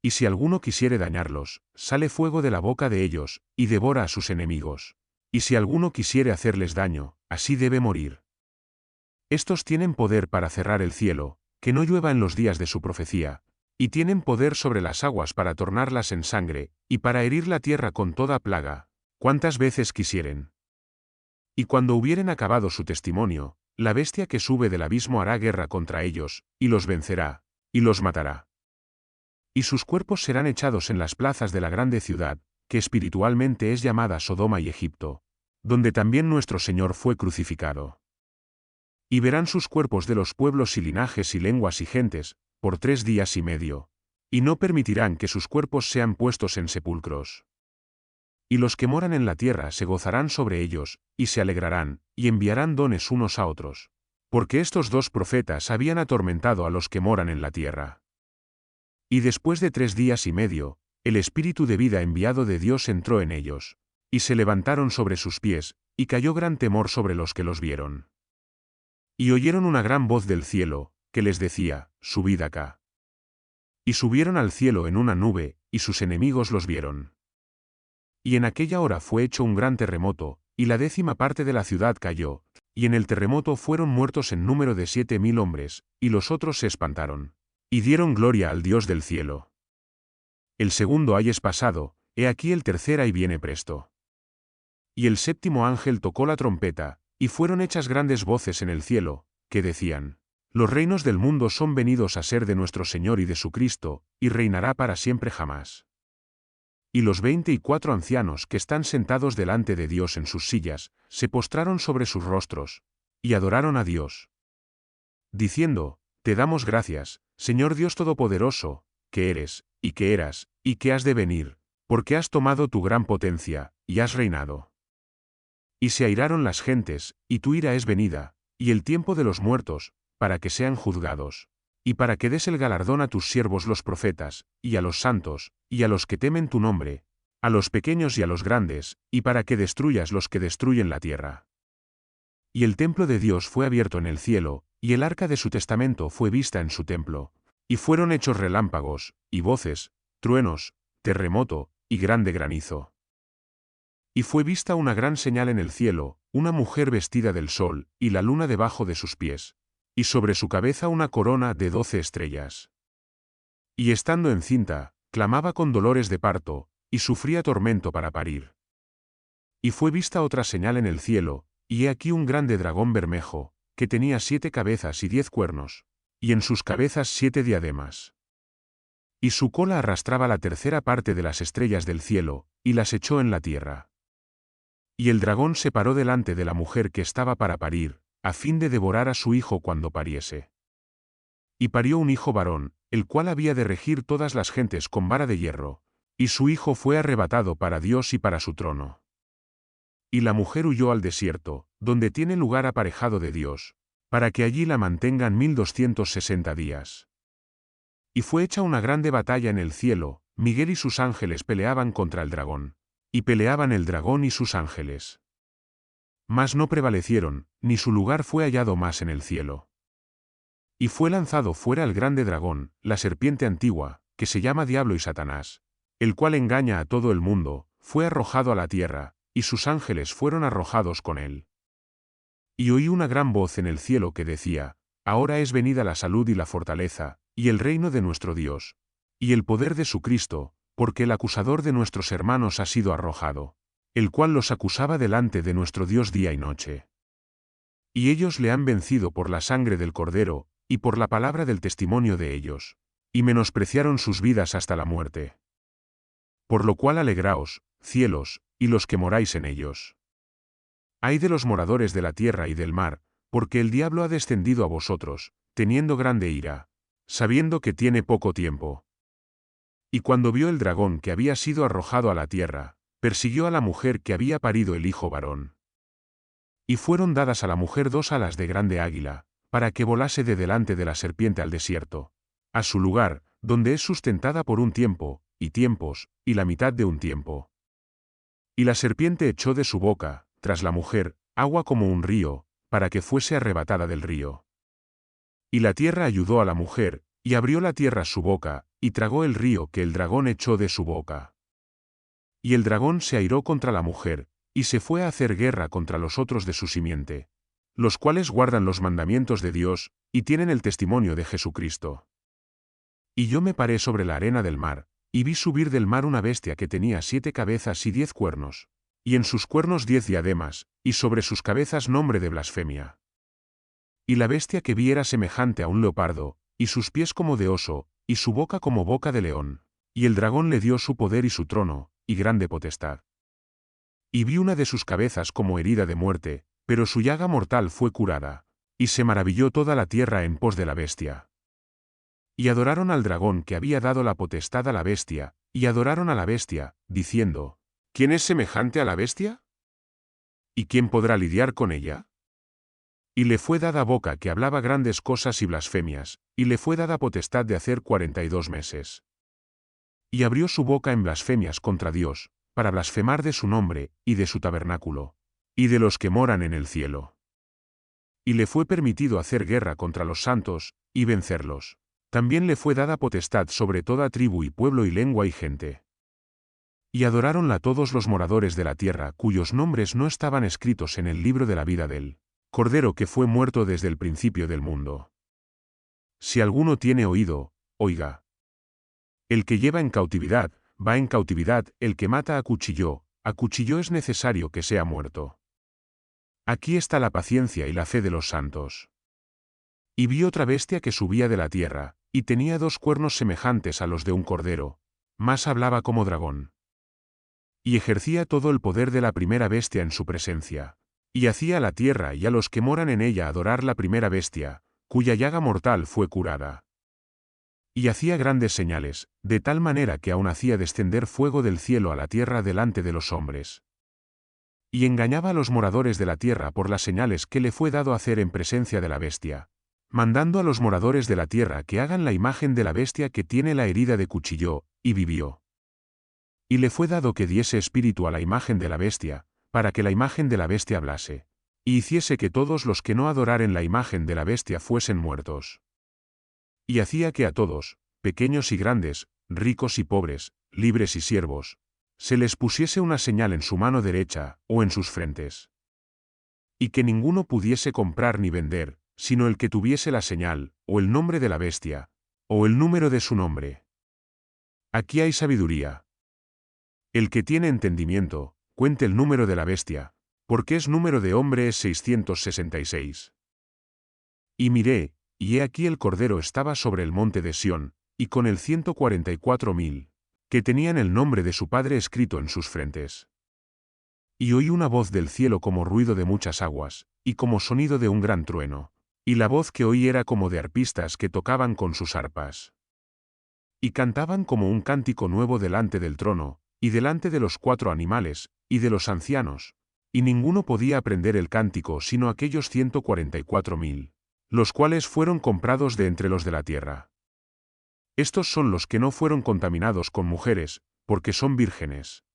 Y si alguno quisiere dañarlos, sale fuego de la boca de ellos, y devora a sus enemigos. Y si alguno quisiere hacerles daño, así debe morir. Estos tienen poder para cerrar el cielo, que no llueva en los días de su profecía, y tienen poder sobre las aguas para tornarlas en sangre, y para herir la tierra con toda plaga, cuantas veces quisieren. Y cuando hubieren acabado su testimonio, la bestia que sube del abismo hará guerra contra ellos, y los vencerá, y los matará. Y sus cuerpos serán echados en las plazas de la grande ciudad, que espiritualmente es llamada Sodoma y Egipto, donde también nuestro Señor fue crucificado. Y verán sus cuerpos de los pueblos y linajes y lenguas y gentes, por 3 días y medio. Y no permitirán que sus cuerpos sean puestos en sepulcros. Y los que moran en la tierra se gozarán sobre ellos, y se alegrarán, y enviarán dones unos a otros. Porque estos 2 profetas habían atormentado a los que moran en la tierra. Y después de 3 días y medio, el espíritu de vida enviado de Dios entró en ellos. Y se levantaron sobre sus pies, y cayó gran temor sobre los que los vieron. Y oyeron una gran voz del cielo, que les decía, subid acá. Y subieron al cielo en una nube, y sus enemigos los vieron. Y en aquella hora fue hecho un gran terremoto, y la 10ª parte de la ciudad cayó, y en el terremoto fueron muertos en número de 7.000 hombres, y los otros se espantaron. Y dieron gloria al Dios del cielo. El segundo ay es pasado, he aquí el tercer ay viene presto. Y el 7º ángel tocó la trompeta, y fueron hechas grandes voces en el cielo, que decían: Los reinos del mundo son venidos a ser de nuestro Señor y de su Cristo, y reinará para siempre jamás. Y los 24 ancianos que están sentados delante de Dios en sus sillas, se postraron sobre sus rostros, y adoraron a Dios, diciendo: Te damos gracias, Señor Dios Todopoderoso, que eres, y que eras, y que has de venir, porque has tomado tu gran potencia, y has reinado. Y se airaron las gentes, y tu ira es venida, y el tiempo de los muertos, para que sean juzgados, y para que des el galardón a tus siervos los profetas, y a los santos, y a los que temen tu nombre, a los pequeños y a los grandes, y para que destruyas los que destruyen la tierra. Y el templo de Dios fue abierto en el cielo, y el arca de su testamento fue vista en su templo, y fueron hechos relámpagos, y voces, truenos, terremoto, y grande granizo. Y fue vista una gran señal en el cielo, una mujer vestida del sol, y la luna debajo de sus pies, y sobre su cabeza una corona de 12 estrellas. Y estando encinta, clamaba con dolores de parto, y sufría tormento para parir. Y fue vista otra señal en el cielo, y he aquí un grande dragón bermejo, que tenía 7 cabezas y 10 cuernos, y en sus cabezas 7 diademas. Y su cola arrastraba la 1/3 parte de las estrellas del cielo, y las echó en la tierra. Y el dragón se paró delante de la mujer que estaba para parir, a fin de devorar a su hijo cuando pariese. Y parió un hijo varón, el cual había de regir todas las gentes con vara de hierro, y su hijo fue arrebatado para Dios y para su trono. Y la mujer huyó al desierto, donde tiene lugar aparejado de Dios, para que allí la mantengan 1260 días. Y fue hecha una grande batalla en el cielo, Miguel y sus ángeles peleaban contra el dragón. Y peleaban el dragón y sus ángeles. Mas no prevalecieron, ni su lugar fue hallado más en el cielo. Y fue lanzado fuera el grande dragón, la serpiente antigua, que se llama Diablo y Satanás, el cual engaña a todo el mundo, fue arrojado a la tierra, y sus ángeles fueron arrojados con él. Y oí una gran voz en el cielo que decía: Ahora es venida la salud y la fortaleza, y el reino de nuestro Dios, y el poder de su Cristo, porque el acusador de nuestros hermanos ha sido arrojado, el cual los acusaba delante de nuestro Dios día y noche. Y ellos le han vencido por la sangre del Cordero, y por la palabra del testimonio de ellos, y menospreciaron sus vidas hasta la muerte. Por lo cual alegraos, cielos, y los que moráis en ellos. Ay de los moradores de la tierra y del mar, porque el diablo ha descendido a vosotros, teniendo grande ira, sabiendo que tiene poco tiempo. Y cuando vio el dragón que había sido arrojado a la tierra, persiguió a la mujer que había parido el hijo varón. Y fueron dadas a la mujer 2 alas de grande águila, para que volase de delante de la serpiente al desierto, a su lugar, donde es sustentada por un tiempo, y tiempos, y la mitad de un tiempo. Y la serpiente echó de su boca, tras la mujer, agua como un río, para que fuese arrebatada del río. Y la tierra ayudó a la mujer, y abrió la tierra su boca, y tragó el río que el dragón echó de su boca. Y el dragón se airó contra la mujer, y se fue a hacer guerra contra los otros de su simiente, los cuales guardan los mandamientos de Dios, y tienen el testimonio de Jesucristo. Y yo me paré sobre la arena del mar, y vi subir del mar una bestia que tenía 7 cabezas y 10 cuernos, y en sus cuernos 10 diademas, y sobre sus cabezas nombre de blasfemia. Y la bestia que vi era semejante a un leopardo, y sus pies como de oso, y su boca como boca de león, y el dragón le dio su poder y su trono, y grande potestad. Y vi una de sus cabezas como herida de muerte, pero su llaga mortal fue curada, Y se maravilló toda la tierra en pos de la bestia. Y adoraron al dragón que había dado la potestad a la bestia, y adoraron a la bestia, diciendo, ¿quién es semejante a la bestia? ¿Y quién podrá lidiar con ella? Y le fue dada boca que hablaba grandes cosas y blasfemias, y le fue dada potestad de hacer 42 meses. Y abrió su boca en blasfemias contra Dios, para blasfemar de su nombre, y de su tabernáculo, y de los que moran en el cielo. Y le fue permitido hacer guerra contra los santos, y vencerlos. También le fue dada potestad sobre toda tribu y pueblo y lengua y gente. Y adoráronla todos los moradores de la tierra cuyos nombres no estaban escritos en el libro de la vida del Cordero que fue muerto desde el principio del mundo. Si alguno tiene oído, oiga. El que lleva en cautividad, va en cautividad; el que mata a cuchillo es necesario que sea muerto. Aquí está la paciencia y la fe de los santos. Y vi otra bestia que subía de la tierra, y tenía 2 cuernos semejantes a los de un cordero, mas hablaba como dragón. Y ejercía todo el poder de la primera bestia en su presencia. Y hacía a la tierra y a los que moran en ella adorar la primera bestia, cuya llaga mortal fue curada. Y hacía grandes señales, de tal manera que aún hacía descender fuego del cielo a la tierra delante de los hombres. Y engañaba a los moradores de la tierra por las señales que le fue dado hacer en presencia de la bestia, mandando a los moradores de la tierra que hagan la imagen de la bestia que tiene la herida de cuchillo, y vivió. Y le fue dado que diese espíritu a la imagen de la bestia, para que la imagen de la bestia hablase, y hiciese que todos los que no adoraren la imagen de la bestia fuesen muertos. Y hacía que a todos, pequeños y grandes, ricos y pobres, libres y siervos, se les pusiese una señal en su mano derecha, o en sus frentes. Y que ninguno pudiese comprar ni vender, sino el que tuviese la señal, o el nombre de la bestia, o el número de su nombre. Aquí hay sabiduría. El que tiene entendimiento, cuente el número de la bestia, porque es número de hombre es 666. Y miré, y he aquí el Cordero estaba sobre el monte de Sión, y con él 144,000, que tenían el nombre de su Padre escrito en sus frentes. Y oí una voz del cielo como ruido de muchas aguas, y como sonido de un gran trueno, y la voz que oí era como de arpistas que tocaban con sus arpas. Y cantaban como un cántico nuevo delante del trono, y delante de los 4 animales, y de los ancianos, y ninguno podía aprender el cántico sino aquellos 144,000, los cuales fueron comprados de entre los de la tierra. Estos son los que no fueron contaminados con mujeres, porque son vírgenes.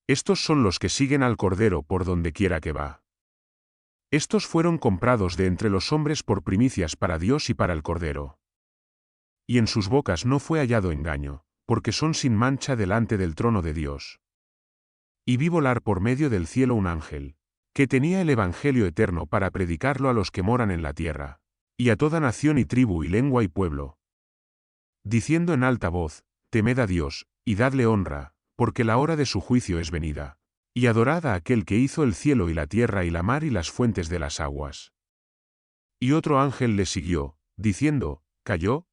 Estos son los que siguen al Cordero por donde quiera que va. Estos fueron comprados de entre los hombres por primicias para Dios y para el Cordero. Y en sus bocas no fue hallado engaño, porque son sin mancha delante del trono de Dios. Y vi volar por medio del cielo un ángel, que tenía el evangelio eterno para predicarlo a los que moran en la tierra, y a toda nación y tribu y lengua y pueblo, diciendo en alta voz: temed a Dios, y dadle honra, porque la hora de su juicio es venida, y adorad a aquel que hizo el cielo y la tierra y la mar y las fuentes de las aguas. Y otro ángel le siguió, diciendo: cayó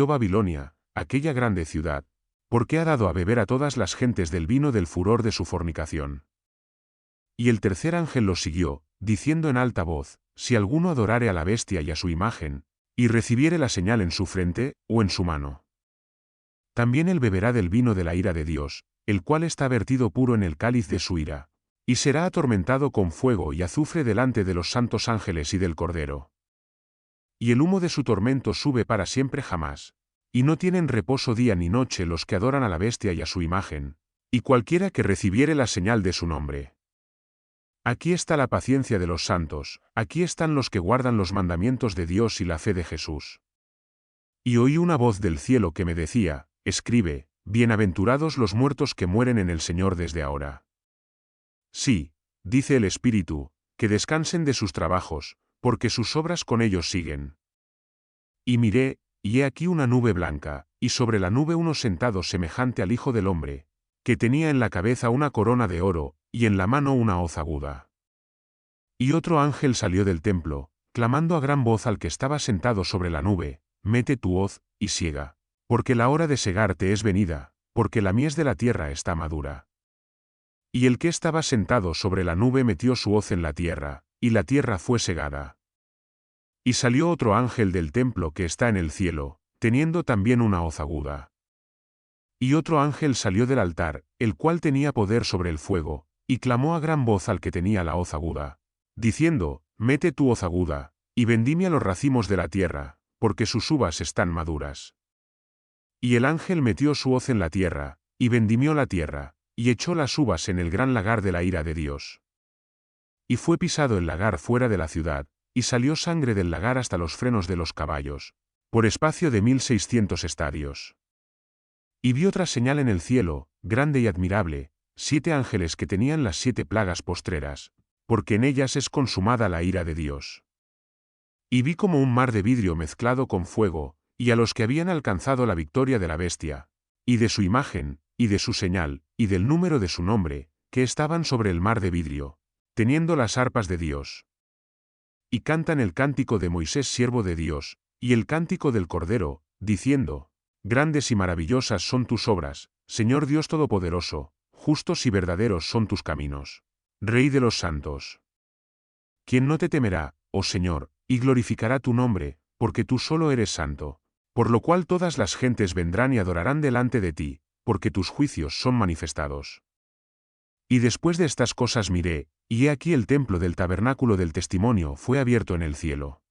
Babilonia, aquella grande ciudad, porque ha dado a beber a todas las gentes del vino del furor de su fornicación. Y el tercer ángel lo siguió, diciendo en alta voz: si alguno adorare a la bestia y a su imagen, y recibiere la señal en su frente, o en su mano, también él beberá del vino de la ira de Dios, el cual está vertido puro en el cáliz de su ira, y será atormentado con fuego y azufre delante de los santos ángeles y del Cordero. Y el humo de su tormento sube para siempre jamás, y no tienen reposo día ni noche los que adoran a la bestia y a su imagen, y cualquiera que recibiere la señal de su nombre. Aquí está la paciencia de los santos, aquí están los que guardan los mandamientos de Dios y la fe de Jesús. Y oí una voz del cielo que me decía: escribe, bienaventurados los muertos que mueren en el Señor desde ahora. Sí, dice el Espíritu, que descansen de sus trabajos, porque sus obras con ellos siguen. Y miré, y he aquí una nube blanca, y sobre la nube uno sentado semejante al Hijo del Hombre, que tenía en la cabeza una corona de oro, y en la mano una hoz aguda. Y otro ángel salió del templo, clamando a gran voz al que estaba sentado sobre la nube: mete tu hoz, y siega, porque la hora de segarte es venida, porque la mies de la tierra está madura. Y el que estaba sentado sobre la nube metió su hoz en la tierra, y la tierra fue segada. Y salió otro ángel del templo que está en el cielo, teniendo también una hoz aguda. Y otro ángel salió del altar, el cual tenía poder sobre el fuego, y clamó a gran voz al que tenía la hoz aguda, diciendo, mete tu hoz aguda, y vendimia los racimos de la tierra, porque sus uvas están maduras. Y el ángel metió su hoz en la tierra, y vendimió la tierra, y echó las uvas en el gran lagar de la ira de Dios. Y fue pisado el lagar fuera de la ciudad, y salió sangre del lagar hasta los frenos de los caballos, por espacio de 1600 estadios. Y vi otra señal en el cielo, grande y admirable, 7 ángeles que tenían las 7 plagas postreras, porque en ellas es consumada la ira de Dios. Y vi como un mar de vidrio mezclado con fuego, y a los que habían alcanzado la victoria de la bestia, y de su imagen, y de su señal, y del número de su nombre, que estaban sobre el mar de vidrio, teniendo las arpas de Dios. Y cantan el cántico de Moisés siervo de Dios, y el cántico del Cordero, diciendo, grandes y maravillosas son tus obras, Señor Dios Todopoderoso, justos y verdaderos son tus caminos. Rey de los santos. ¿Quién no te temerá, oh Señor, y glorificará tu nombre, porque tú solo eres santo? Por lo cual todas las gentes vendrán y adorarán delante de ti, porque tus juicios son manifestados. Y después de estas cosas miré, y he aquí el templo del tabernáculo del testimonio fue abierto en el cielo.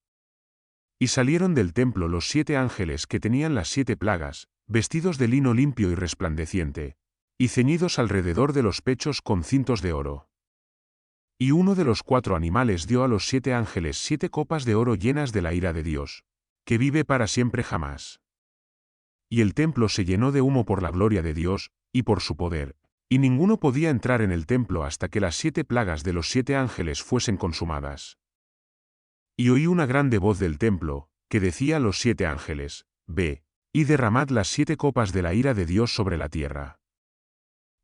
Y salieron del templo los 7 ángeles que tenían las 7 plagas, vestidos de lino limpio y resplandeciente, y ceñidos alrededor de los pechos con cintos de oro. Y uno de los 4 animales dio a los 7 ángeles 7 copas de oro llenas de la ira de Dios, que vive para siempre jamás. Y el templo se llenó de humo por la gloria de Dios, y por su poder, y ninguno podía entrar en el templo hasta que las 7 plagas de los 7 ángeles fuesen consumadas. Y oí una grande voz del templo, que decía a los 7 ángeles, ve, y derramad las 7 copas de la ira de Dios sobre la tierra.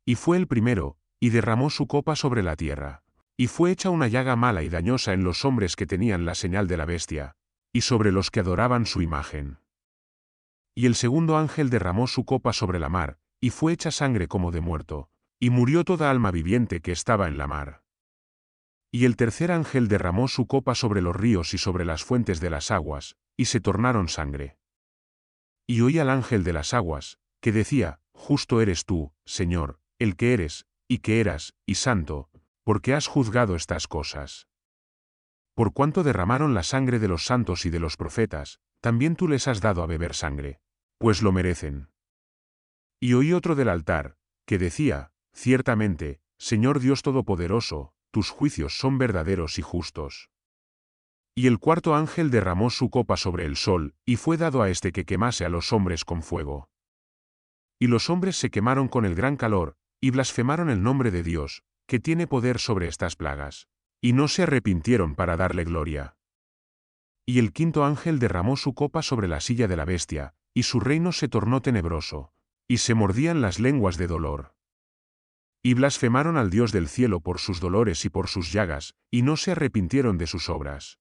Y fue el primero, y derramó su copa sobre la tierra. Y fue hecha una llaga mala y dañosa en los hombres que tenían la señal de la bestia, y sobre los que adoraban su imagen. Y el segundo ángel derramó su copa sobre la mar, y fue hecha sangre como de muerto, y murió toda alma viviente que estaba en la mar. Y el tercer ángel derramó su copa sobre los ríos y sobre las fuentes de las aguas, y se tornaron sangre. Y oí al ángel de las aguas, que decía, justo eres tú, Señor, el que eres, y que eras, y santo, porque has juzgado estas cosas. Por cuanto derramaron la sangre de los santos y de los profetas, también tú les has dado a beber sangre, pues lo merecen. Y oí otro del altar, que decía, ciertamente, Señor Dios Todopoderoso, tus juicios son verdaderos y justos. Y el cuarto ángel derramó su copa sobre el sol, y fue dado a este que quemase a los hombres con fuego. Y los hombres se quemaron con el gran calor, y blasfemaron el nombre de Dios, que tiene poder sobre estas plagas, y no se arrepintieron para darle gloria. Y el quinto ángel derramó su copa sobre la silla de la bestia, y su reino se tornó tenebroso, y se mordían las lenguas de dolor. Y blasfemaron al Dios del cielo por sus dolores y por sus llagas, y no se arrepintieron de sus obras.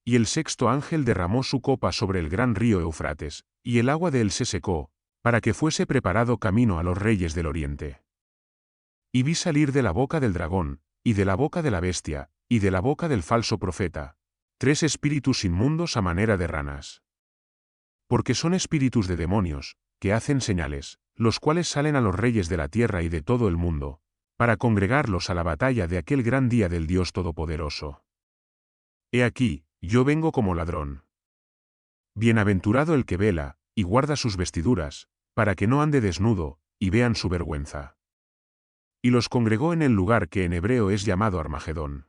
Y el sexto ángel derramó su copa sobre el gran río Eufrates, y el agua de él se secó, para que fuese preparado camino a los reyes del oriente. Y vi salir de la boca del dragón, y de la boca de la bestia, y de la boca del falso profeta, 3 espíritus inmundos a manera de ranas. Porque son espíritus de demonios, que hacen señales, los cuales salen a los reyes de la tierra y de todo el mundo, para congregarlos a la batalla de aquel gran día del Dios Todopoderoso. He aquí, yo vengo como ladrón. Bienaventurado el que vela, y guarda sus vestiduras, para que no ande desnudo, y vean su vergüenza. Y los congregó en el lugar que en hebreo es llamado Armagedón.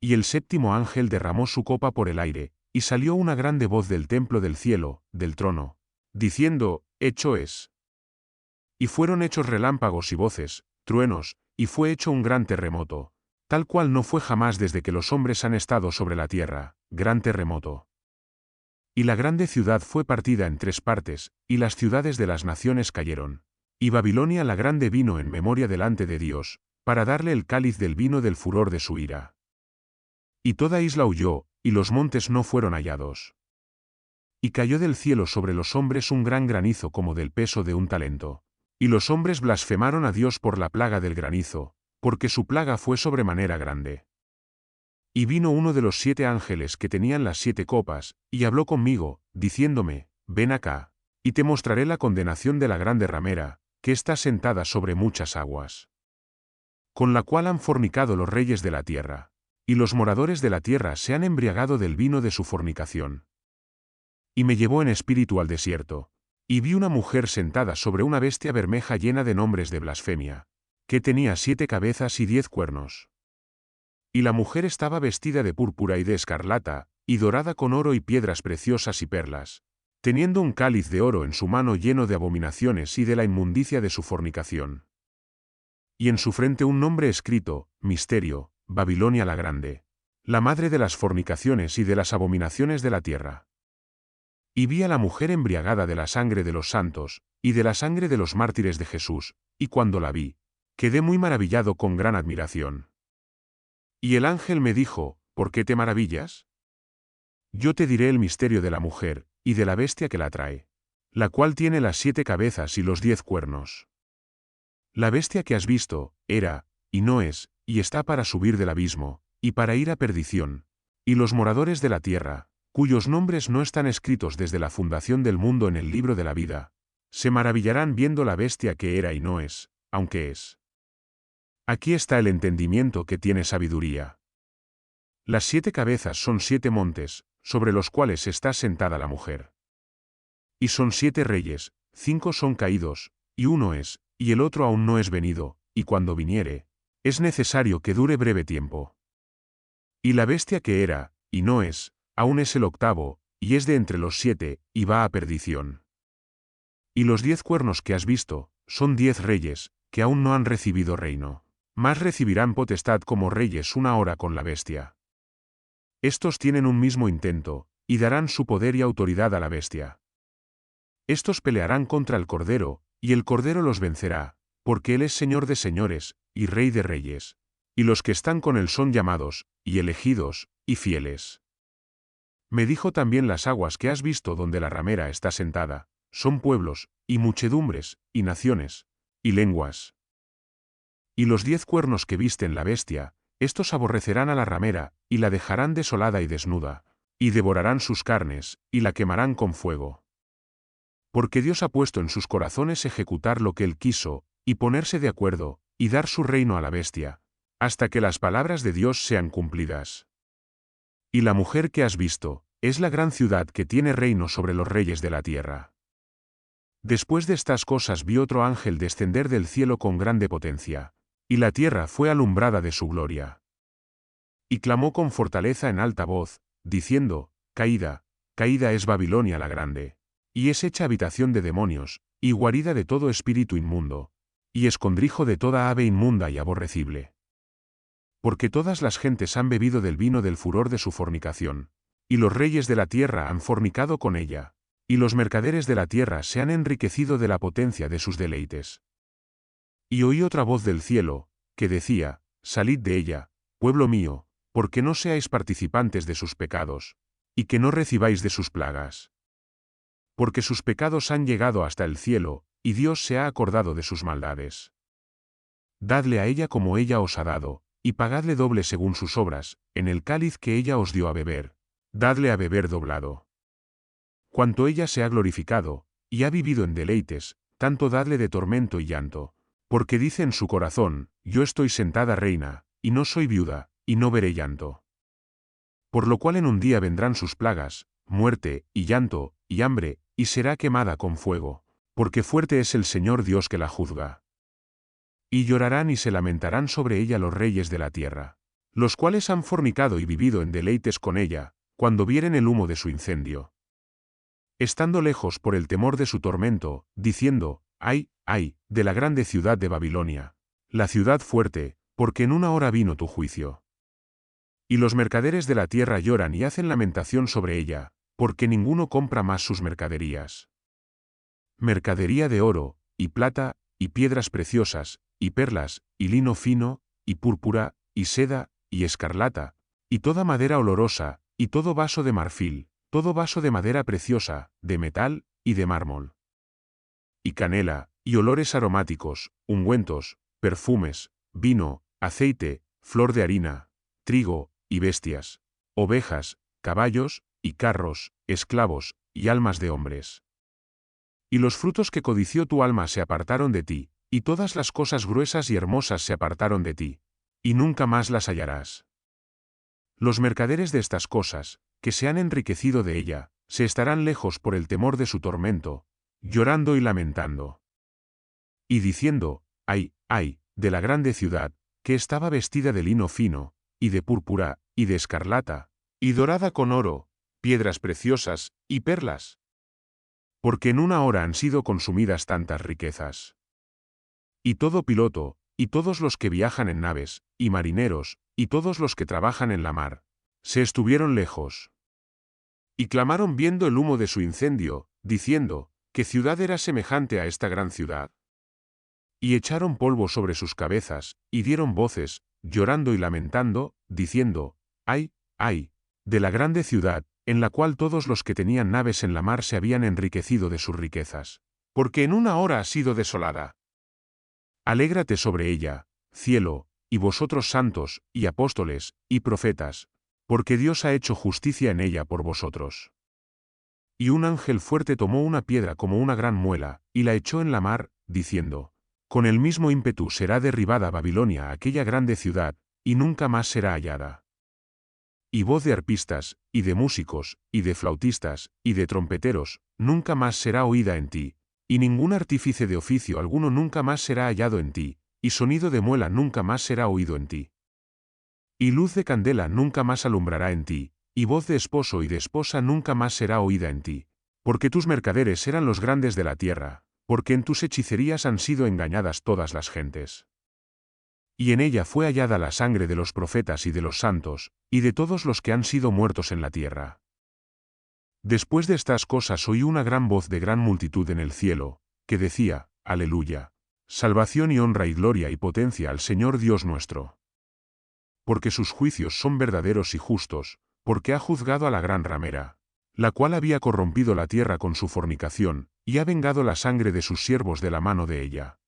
Y el séptimo ángel derramó su copa por el aire, y salió una grande voz del templo del cielo, del trono, diciendo, hecho es. Y fueron hechos relámpagos y voces, truenos, y fue hecho un gran terremoto, tal cual no fue jamás desde que los hombres han estado sobre la tierra, gran terremoto. Y la grande ciudad fue partida en 3 partes, y las ciudades de las naciones cayeron. Y Babilonia la grande vino en memoria delante de Dios, para darle el cáliz del vino del furor de su ira. Y toda isla huyó, y los montes no fueron hallados. Y cayó del cielo sobre los hombres un gran granizo como del peso de un talento. Y los hombres blasfemaron a Dios por la plaga del granizo, porque su plaga fue sobremanera grande. Y vino uno de los 7 ángeles que tenían las 7 copas, y habló conmigo, diciéndome, ven acá, y te mostraré la condenación de la grande ramera, que está sentada sobre muchas aguas, con la cual han fornicado los reyes de la tierra, y los moradores de la tierra se han embriagado del vino de su fornicación. Y me llevó en espíritu al desierto, y vi una mujer sentada sobre una bestia bermeja llena de nombres de blasfemia, que tenía 7 cabezas y 10 cuernos. Y la mujer estaba vestida de púrpura y de escarlata, y dorada con oro y piedras preciosas y perlas, teniendo un cáliz de oro en su mano lleno de abominaciones y de la inmundicia de su fornicación. Y en su frente un nombre escrito, Misterio, Babilonia la Grande, la madre de las fornicaciones y de las abominaciones de la tierra. Y vi a la mujer embriagada de la sangre de los santos, y de la sangre de los mártires de Jesús, y cuando la vi, quedé muy maravillado con gran admiración. Y el ángel me dijo, ¿por qué te maravillas? Yo te diré el misterio de la mujer, y de la bestia que la trae, la cual tiene las 7 cabezas y los 10 cuernos. La bestia que has visto, era, y no es, y está para subir del abismo, y para ir a perdición, y los moradores de la tierra, cuyos nombres no están escritos desde la fundación del mundo en el libro de la vida, se maravillarán viendo la bestia que era y no es, aunque es. Aquí está el entendimiento que tiene sabiduría. Las 7 cabezas son 7 montes, sobre los cuales está sentada la mujer. Y son 7 reyes, 5 son caídos, y uno es, y el otro aún no es venido, y cuando viniere, es necesario que dure breve tiempo. Y la bestia que era, y no es, aún es el octavo, y es de entre los 7, y va a perdición. Y los 10 cuernos que has visto, son 10 reyes, que aún no han recibido reino, mas recibirán potestad como reyes una hora con la bestia. Estos tienen un mismo intento, y darán su poder y autoridad a la bestia. Estos pelearán contra el Cordero, y el Cordero los vencerá, porque Él es Señor de señores, y Rey de reyes, y los que están con Él son llamados, y elegidos, y fieles. Me dijo también las aguas que has visto donde la ramera está sentada, son pueblos, y muchedumbres, y naciones, y lenguas. Y los 10 cuernos que visten la bestia, estos aborrecerán a la ramera, y la dejarán desolada y desnuda, y devorarán sus carnes, y la quemarán con fuego. Porque Dios ha puesto en sus corazones ejecutar lo que Él quiso, y ponerse de acuerdo, y dar su reino a la bestia, hasta que las palabras de Dios sean cumplidas. Y la mujer que has visto, es la gran ciudad que tiene reino sobre los reyes de la tierra. Después de estas cosas vi otro ángel descender del cielo con grande potencia, y la tierra fue alumbrada de su gloria. Y clamó con fortaleza en alta voz, diciendo, Caída, caída es Babilonia la grande, y es hecha habitación de demonios, y guarida de todo espíritu inmundo, y escondrijo de toda ave inmunda y aborrecible. Porque todas las gentes han bebido del vino del furor de su fornicación, y los reyes de la tierra han fornicado con ella, y los mercaderes de la tierra se han enriquecido de la potencia de sus deleites. Y oí otra voz del cielo, que decía, Salid de ella, pueblo mío, porque no seáis participantes de sus pecados, y que no recibáis de sus plagas. Porque sus pecados han llegado hasta el cielo, y Dios se ha acordado de sus maldades. Dadle a ella como ella os ha dado, y pagadle doble según sus obras, en el cáliz que ella os dio a beber, dadle a beber doblado. Cuanto ella se ha glorificado, y ha vivido en deleites, tanto dadle de tormento y llanto, porque dice en su corazón, yo estoy sentada reina, y no soy viuda, y no veré llanto. Por lo cual en un día vendrán sus plagas, muerte, y llanto, y hambre, y será quemada con fuego, porque fuerte es el Señor Dios que la juzga. Y llorarán y se lamentarán sobre ella los reyes de la tierra, los cuales han fornicado y vivido en deleites con ella, cuando vieren el humo de su incendio. Estando lejos por el temor de su tormento, diciendo, ay, ay, de la grande ciudad de Babilonia, la ciudad fuerte, porque en una hora vino tu juicio. Y los mercaderes de la tierra lloran y hacen lamentación sobre ella, porque ninguno compra más sus mercaderías. Mercadería de oro, y plata, y piedras preciosas, y perlas, y lino fino, y púrpura, y seda, y escarlata, y toda madera olorosa, y todo vaso de marfil, todo vaso de madera preciosa, de metal, y de mármol. Y canela, y olores aromáticos, ungüentos, perfumes, vino, aceite, flor de harina, trigo, y bestias, ovejas, caballos, y carros, esclavos, y almas de hombres. Y los frutos que codició tu alma se apartaron de ti, y todas las cosas gruesas y hermosas se apartaron de ti, y nunca más las hallarás. Los mercaderes de estas cosas, que se han enriquecido de ella, se estarán lejos por el temor de su tormento, llorando y lamentando. Y diciendo, ay, ay, de la grande ciudad, que estaba vestida de lino fino, y de púrpura, y de escarlata, y dorada con oro, piedras preciosas, y perlas. Porque en una hora han sido consumidas tantas riquezas. Y todo piloto, y todos los que viajan en naves, y marineros, y todos los que trabajan en la mar, se estuvieron lejos. Y clamaron viendo el humo de su incendio, diciendo, ¿qué ciudad era semejante a esta gran ciudad? Y echaron polvo sobre sus cabezas, y dieron voces, llorando y lamentando, diciendo, ay, ay, de la grande ciudad, en la cual todos los que tenían naves en la mar se habían enriquecido de sus riquezas, porque en una hora ha sido desolada. Alégrate sobre ella, cielo, y vosotros santos, y apóstoles, y profetas, porque Dios ha hecho justicia en ella por vosotros. Y un ángel fuerte tomó una piedra como una gran muela, y la echó en la mar, diciendo, con el mismo ímpetu será derribada Babilonia aquella grande ciudad, y nunca más será hallada. Y voz de arpistas, y de músicos, y de flautistas, y de trompeteros, nunca más será oída en ti, y ningún artífice de oficio alguno nunca más será hallado en ti, y sonido de muela nunca más será oído en ti. Y luz de candela nunca más alumbrará en ti, y voz de esposo y de esposa nunca más será oída en ti, porque tus mercaderes eran los grandes de la tierra, porque en tus hechicerías han sido engañadas todas las gentes. Y en ella fue hallada la sangre de los profetas y de los santos, y de todos los que han sido muertos en la tierra. Después de estas cosas oí una gran voz de gran multitud en el cielo, que decía, Aleluya. Salvación y honra y gloria y potencia al Señor Dios nuestro. Porque sus juicios son verdaderos y justos, porque ha juzgado a la gran ramera, la cual había corrompido la tierra con su fornicación, y ha vengado la sangre de sus siervos de la mano de ella.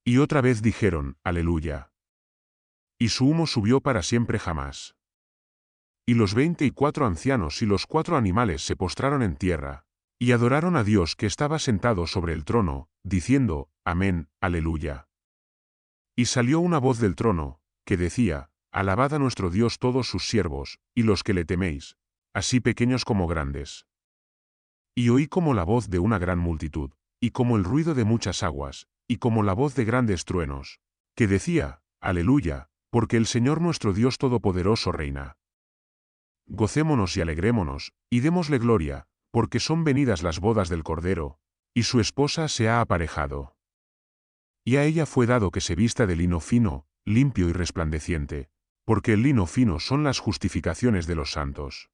Y otra vez dijeron, Aleluya. Y su humo subió para siempre jamás. Y los 24 ancianos y los 4 animales se postraron en tierra, y adoraron a Dios que estaba sentado sobre el trono, diciendo, Amén, Aleluya. Y salió una voz del trono, que decía, Alabad a nuestro Dios todos sus siervos, y los que le teméis, así pequeños como grandes. Y oí como la voz de una gran multitud, y como el ruido de muchas aguas, y como la voz de grandes truenos, que decía, Aleluya, porque el Señor nuestro Dios Todopoderoso reina. Gocémonos y alegrémonos, y démosle gloria, porque son venidas las bodas del Cordero, y su esposa se ha aparejado. Y a ella fue dado que se vista de lino fino, limpio y resplandeciente, porque el lino fino son las justificaciones de los santos.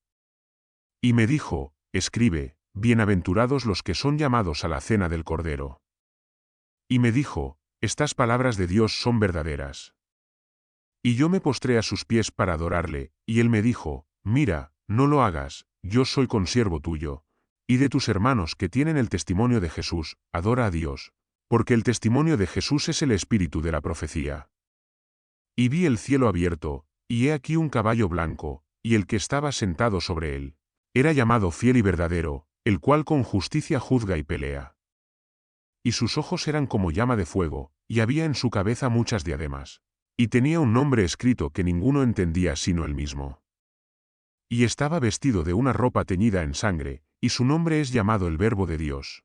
Y me dijo, escribe, bienaventurados los que son llamados a la cena del Cordero. Y me dijo, estas palabras de Dios son verdaderas. Y yo me postré a sus pies para adorarle, y él me dijo, mira, no lo hagas, yo soy consiervo tuyo, y de tus hermanos que tienen el testimonio de Jesús, adora a Dios, porque el testimonio de Jesús es el espíritu de la profecía. Y vi el cielo abierto, y he aquí un caballo blanco, y el que estaba sentado sobre él, era llamado fiel y verdadero, el cual con justicia juzga y pelea. Y sus ojos eran como llama de fuego, y había en su cabeza muchas diademas. Y tenía un nombre escrito que ninguno entendía sino él mismo. Y estaba vestido de una ropa teñida en sangre, y su nombre es llamado el Verbo de Dios.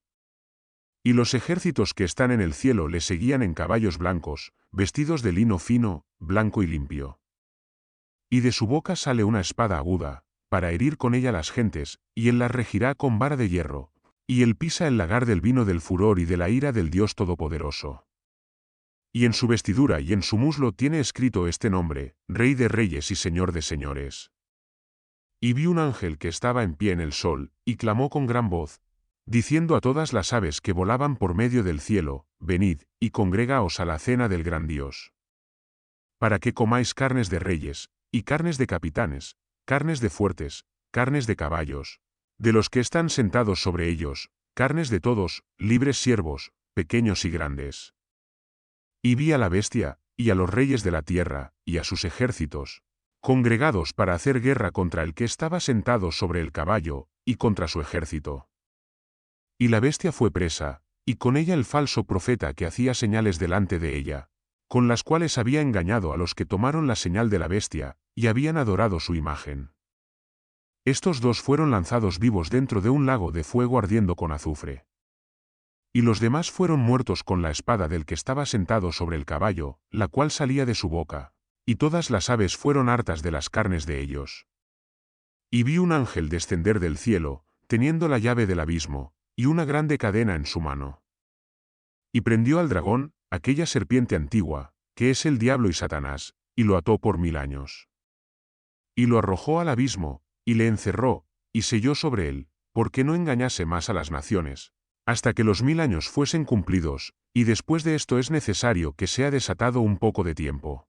Y los ejércitos que están en el cielo le seguían en caballos blancos, vestidos de lino fino, blanco y limpio. Y de su boca sale una espada aguda, para herir con ella las gentes, y él las regirá con vara de hierro, y él pisa el lagar del vino del furor y de la ira del Dios Todopoderoso. Y en su vestidura y en su muslo tiene escrito este nombre, Rey de Reyes y Señor de Señores. Y vi un ángel que estaba en pie en el sol, y clamó con gran voz, diciendo a todas las aves que volaban por medio del cielo, venid, y congregaos a la cena del gran Dios. Para que comáis carnes de reyes, y carnes de capitanes, carnes de fuertes, carnes de caballos, de los que están sentados sobre ellos, carnes de todos, libres siervos, pequeños y grandes. Y vi a la bestia, y a los reyes de la tierra, y a sus ejércitos, congregados para hacer guerra contra el que estaba sentado sobre el caballo, y contra su ejército. Y la bestia fue presa, y con ella el falso profeta que hacía señales delante de ella, con las cuales había engañado a los que tomaron la señal de la bestia, y habían adorado su imagen. Estos dos fueron lanzados vivos dentro de un lago de fuego ardiendo con azufre. Y los demás fueron muertos con la espada del que estaba sentado sobre el caballo, la cual salía de su boca, y todas las aves fueron hartas de las carnes de ellos. Y vi un ángel descender del cielo, teniendo la llave del abismo, y una grande cadena en su mano. Y prendió al dragón, aquella serpiente antigua, que es el diablo y Satanás, y lo ató por 1000 años. Y lo arrojó al abismo, y le encerró, y selló sobre él, porque no engañase más a las naciones, hasta que los 1000 años fuesen cumplidos, y después de esto es necesario que sea desatado un poco de tiempo.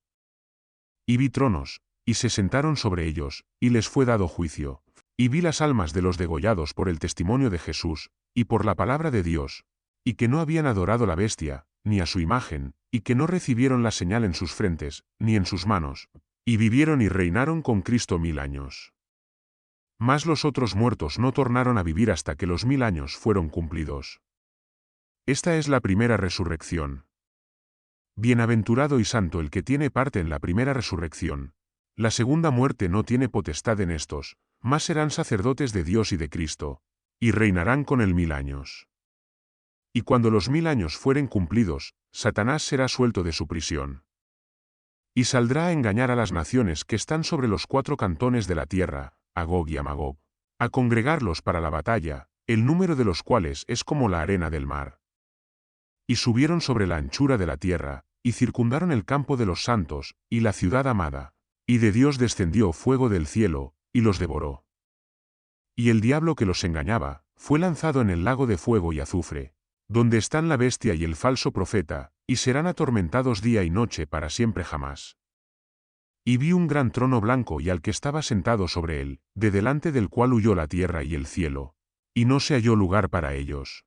Y vi tronos, y se sentaron sobre ellos, y les fue dado juicio. Y vi las almas de los degollados por el testimonio de Jesús, y por la palabra de Dios, y que no habían adorado la bestia, ni a su imagen, y que no recibieron la señal en sus frentes, ni en sus manos, y vivieron y reinaron con Cristo 1000 años. Mas los otros muertos no tornaron a vivir hasta que los 1000 años fueron cumplidos. Esta es la primera resurrección. Bienaventurado y santo el que tiene parte en la primera resurrección. La segunda muerte no tiene potestad en estos, mas serán sacerdotes de Dios y de Cristo, y reinarán con él 1000 años. Y cuando los 1000 años fueren cumplidos, Satanás será suelto de su prisión. Y saldrá a engañar a las naciones que están sobre los 4 cantones de la tierra, a Gog y a Magog, a congregarlos para la batalla, el número de los cuales es como la arena del mar. Y subieron sobre la anchura de la tierra, y circundaron el campo de los santos, y la ciudad amada, y de Dios descendió fuego del cielo, y los devoró. Y el diablo que los engañaba, fue lanzado en el lago de fuego y azufre, donde están la bestia y el falso profeta, y serán atormentados día y noche para siempre jamás. Y vi un gran trono blanco y al que estaba sentado sobre él, de delante del cual huyó la tierra y el cielo, y no se halló lugar para ellos.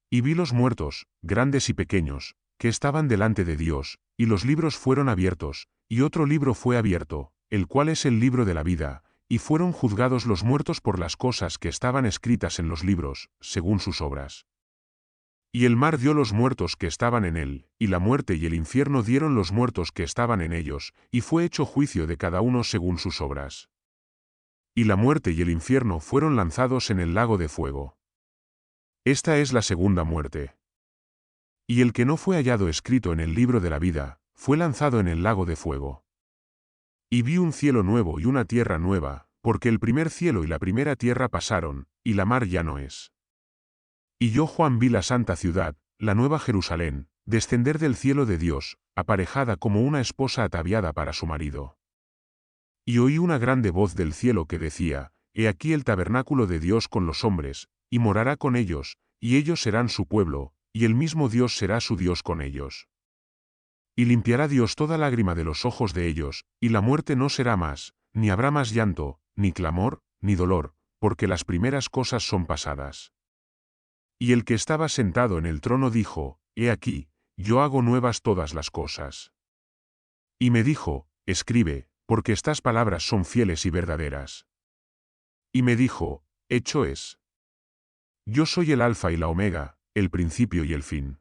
Y vi los muertos, grandes y pequeños, que estaban delante de Dios, y los libros fueron abiertos, y otro libro fue abierto, el cual es el libro de la vida, y fueron juzgados los muertos por las cosas que estaban escritas en los libros, según sus obras. Y el mar dio los muertos que estaban en él, y la muerte y el infierno dieron los muertos que estaban en ellos, y fue hecho juicio de cada uno según sus obras. Y la muerte y el infierno fueron lanzados en el lago de fuego. Esta es la segunda muerte. Y el que no fue hallado escrito en el libro de la vida, fue lanzado en el lago de fuego. Y vi un cielo nuevo y una tierra nueva, porque el primer cielo y la primera tierra pasaron, y la mar ya no es. Y yo Juan vi la santa ciudad, la nueva Jerusalén, descender del cielo de Dios, aparejada como una esposa ataviada para su marido. Y oí una grande voz del cielo que decía, He aquí el tabernáculo de Dios con los hombres, y morará con ellos, y ellos serán su pueblo, y el mismo Dios será su Dios con ellos. Y limpiará Dios toda lágrima de los ojos de ellos, y la muerte no será más, ni habrá más llanto, ni clamor, ni dolor, porque las primeras cosas son pasadas. Y el que estaba sentado en el trono dijo, He aquí, yo hago nuevas todas las cosas. Y me dijo, Escribe, porque estas palabras son fieles y verdaderas. Y me dijo, Hecho es. Yo soy el Alfa y la Omega, el principio y el fin.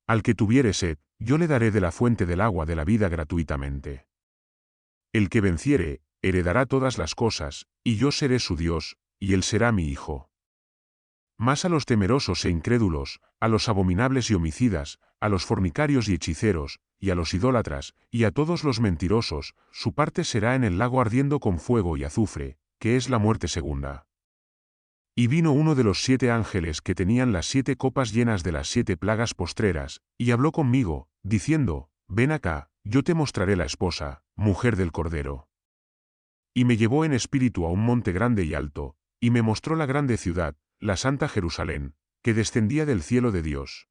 Al que tuviere sed, yo le daré de la fuente del agua de la vida gratuitamente. El que venciere, heredará todas las cosas, y yo seré su Dios, y él será mi hijo. Mas a los temerosos e incrédulos, a los abominables y homicidas, a los fornicarios y hechiceros, y a los idólatras, y a todos los mentirosos, su parte será en el lago ardiendo con fuego y azufre, que es la muerte segunda. Y vino uno de los 7 ángeles que tenían las 7 copas llenas de las 7 plagas postreras, y habló conmigo, diciendo, Ven acá, yo te mostraré la esposa, mujer del Cordero. Y me llevó en espíritu a un monte grande y alto, y me mostró la grande ciudad, la santa Jerusalén, que descendía del cielo de Dios.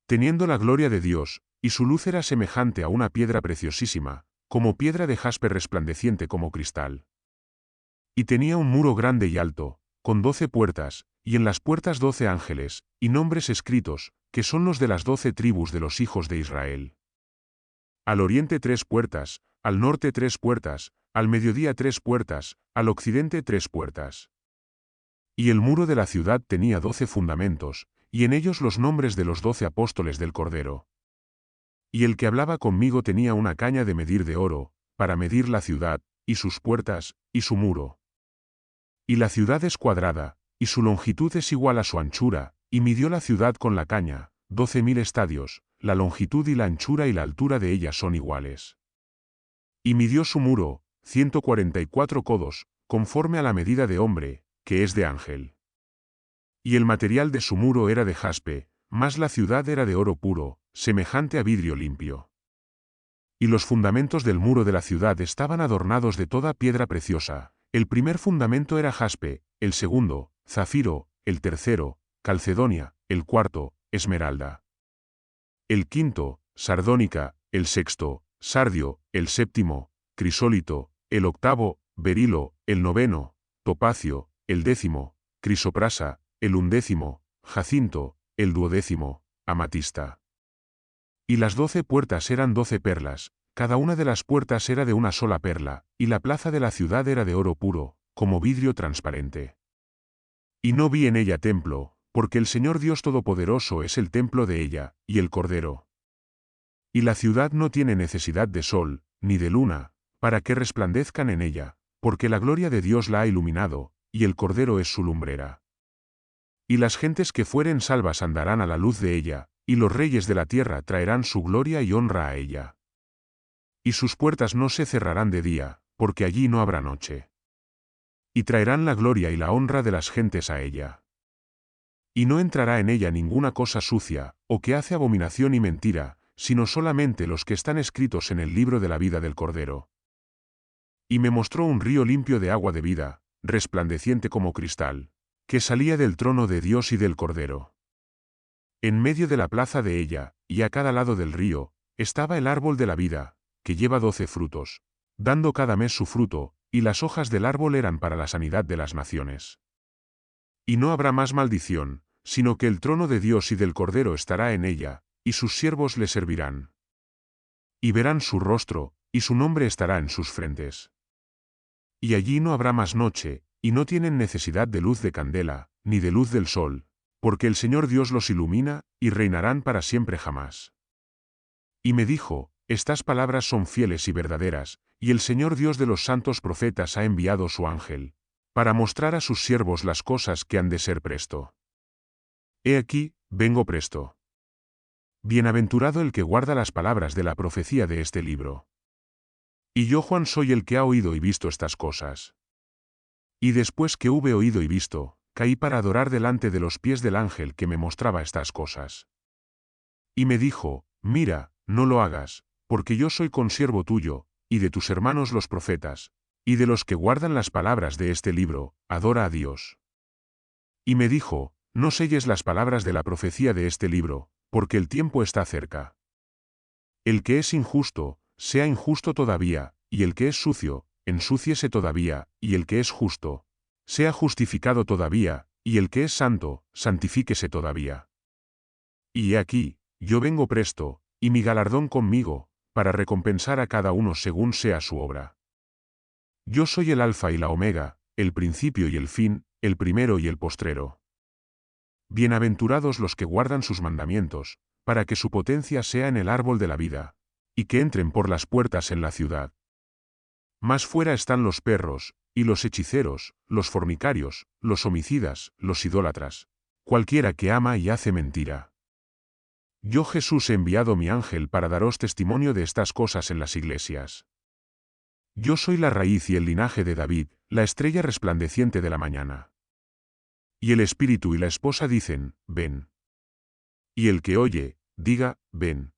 Teniendo la gloria de Dios, y su luz era semejante a una piedra preciosísima, como piedra de jaspe resplandeciente como cristal. Y tenía un muro grande y alto, con 12 puertas, y en las puertas 12 ángeles, y nombres escritos, que son los de las 12 tribus de los hijos de Israel. Al oriente 3 puertas, al norte 3 puertas, al mediodía 3 puertas, al occidente 3 puertas. Y el muro de la ciudad tenía 12 fundamentos, y en ellos los nombres de los 12 apóstoles del Cordero. Y el que hablaba conmigo tenía una caña de medir de oro, para medir la ciudad, y sus puertas, y su muro. Y la ciudad es cuadrada, y su longitud es igual a su anchura, y midió la ciudad con la caña, 12.000 estadios, la longitud y la anchura y la altura de ella son iguales. Y midió su muro, 144 codos, conforme a la medida de hombre, que es de ángel. Y el material de su muro era de jaspe, mas la ciudad era de oro puro, semejante a vidrio limpio. Y los fundamentos del muro de la ciudad estaban adornados de toda piedra preciosa. El primer fundamento era jaspe, el segundo, zafiro, el tercero, calcedonia, el cuarto, esmeralda. El quinto, sardónica, el sexto, sardio, el séptimo, crisólito, el octavo, berilo, el noveno, topacio, el décimo, crisoprasa, el undécimo, jacinto, el duodécimo, amatista. Y las 12 puertas eran 12 perlas, cada una de las puertas era de una sola perla, y la plaza de la ciudad era de oro puro, como vidrio transparente. Y no vi en ella templo, porque el Señor Dios Todopoderoso es el templo de ella, y el Cordero. Y la ciudad no tiene necesidad de sol, ni de luna, para que resplandezcan en ella, porque la gloria de Dios la ha iluminado, y el Cordero es su lumbrera. Y las gentes que fueren salvas andarán a la luz de ella, y los reyes de la tierra traerán su gloria y honra a ella. Y sus puertas no se cerrarán de día, porque allí no habrá noche. Y traerán la gloria y la honra de las gentes a ella. Y no entrará en ella ninguna cosa sucia, o que hace abominación y mentira, sino solamente los que están escritos en el libro de la vida del Cordero. Y me mostró un río limpio de agua de vida, resplandeciente como cristal, que salía del trono de Dios y del Cordero. En medio de la plaza de ella, y a cada lado del río, estaba el árbol de la vida, que lleva 12 frutos, dando cada mes su fruto, y las hojas del árbol eran para la sanidad de las naciones. Y no habrá más maldición, sino que el trono de Dios y del Cordero estará en ella, y sus siervos le servirán. Y verán su rostro, y su nombre estará en sus frentes. Y allí no habrá más noche, y no tienen necesidad de luz de candela, ni de luz del sol, porque el Señor Dios los ilumina, y reinarán para siempre jamás. Y me dijo, estas palabras son fieles y verdaderas, y el Señor Dios de los santos profetas ha enviado su ángel, para mostrar a sus siervos las cosas que han de ser presto. He aquí, vengo presto. Bienaventurado el que guarda las palabras de la profecía de este libro. Y yo Juan soy el que ha oído y visto estas cosas. Y después que hube oído y visto, caí para adorar delante de los pies del ángel que me mostraba estas cosas. Y me dijo, mira, no lo hagas, porque yo soy consiervo tuyo, y de tus hermanos los profetas, y de los que guardan las palabras de este libro, adora a Dios. Y me dijo, no selles las palabras de la profecía de este libro, porque el tiempo está cerca. El que es injusto, sea injusto todavía, y el que es sucio, ensúciese todavía, y el que es justo, sea justificado todavía, y el que es santo, santifíquese todavía. Y he aquí, yo vengo presto, y mi galardón conmigo, para recompensar a cada uno según sea su obra. Yo soy el Alfa y la Omega, el principio y el fin, el primero y el postrero. Bienaventurados los que guardan sus mandamientos, para que su potencia sea en el árbol de la vida, y que entren por las puertas en la ciudad. Más fuera están los perros, y los hechiceros, los fornicarios, los homicidas, los idólatras, cualquiera que ama y hace mentira. Yo Jesús he enviado mi ángel para daros testimonio de estas cosas en las iglesias. Yo soy la raíz y el linaje de David, la estrella resplandeciente de la mañana. Y el espíritu y la esposa dicen, ven. Y el que oye, diga, ven.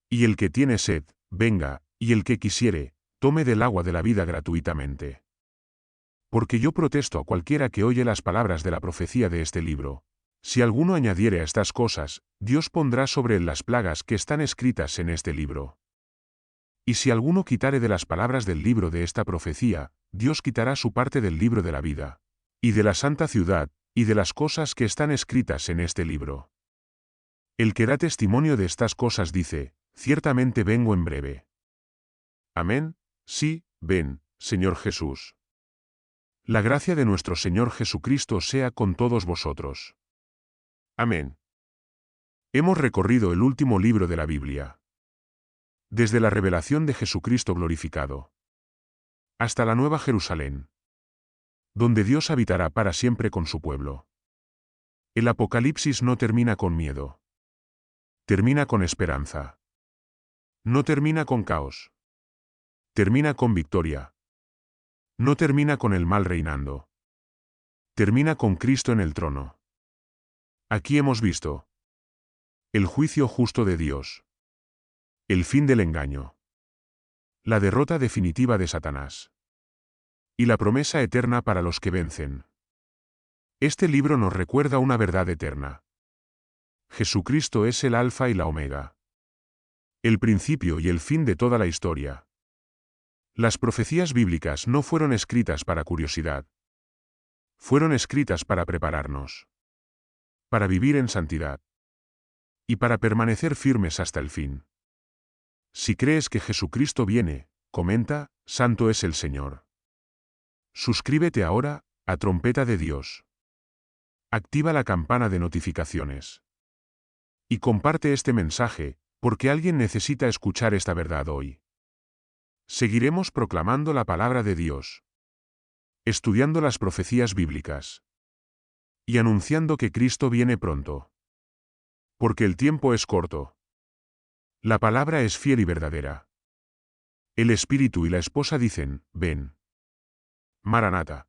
Y el que tiene sed, venga, y el que quisiere, tome del agua de la vida gratuitamente. Porque yo protesto a cualquiera que oye las palabras de la profecía de este libro. Si alguno añadiere a estas cosas, Dios pondrá sobre él las plagas que están escritas en este libro. Y si alguno quitare de las palabras del libro de esta profecía, Dios quitará su parte del libro de la vida, y de la santa ciudad, y de las cosas que están escritas en este libro. El que da testimonio de estas cosas dice, ciertamente vengo en breve. Amén. Sí, ven, Señor Jesús. La gracia de nuestro Señor Jesucristo sea con todos vosotros. Amén. Hemos recorrido el último libro de la Biblia. Desde la revelación de Jesucristo glorificado hasta la Nueva Jerusalén, donde Dios habitará para siempre con su pueblo. El Apocalipsis no termina con miedo. Termina con esperanza. No termina con caos. Termina con victoria. No termina con el mal reinando. Termina con Cristo en el trono. Aquí hemos visto el juicio justo de Dios, el fin del engaño, la derrota definitiva de Satanás y la promesa eterna para los que vencen. Este libro nos recuerda una verdad eterna. Jesucristo es el Alfa y la Omega, el principio y el fin de toda la historia. Las profecías bíblicas no fueron escritas para curiosidad. Fueron escritas para prepararnos, para vivir en santidad y para permanecer firmes hasta el fin. Si crees que Jesucristo viene, comenta, Santo es el Señor. Suscríbete ahora, a Trompeta de Dios. Activa la campana de notificaciones. Y comparte este mensaje, porque alguien necesita escuchar esta verdad hoy. Seguiremos proclamando la palabra de Dios, estudiando las profecías bíblicas y anunciando que Cristo viene pronto. Porque el tiempo es corto. La palabra es fiel y verdadera. El Espíritu y la esposa dicen, ven. Maranata.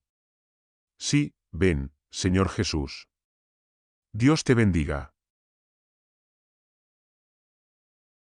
Sí, ven, Señor Jesús. Dios te bendiga.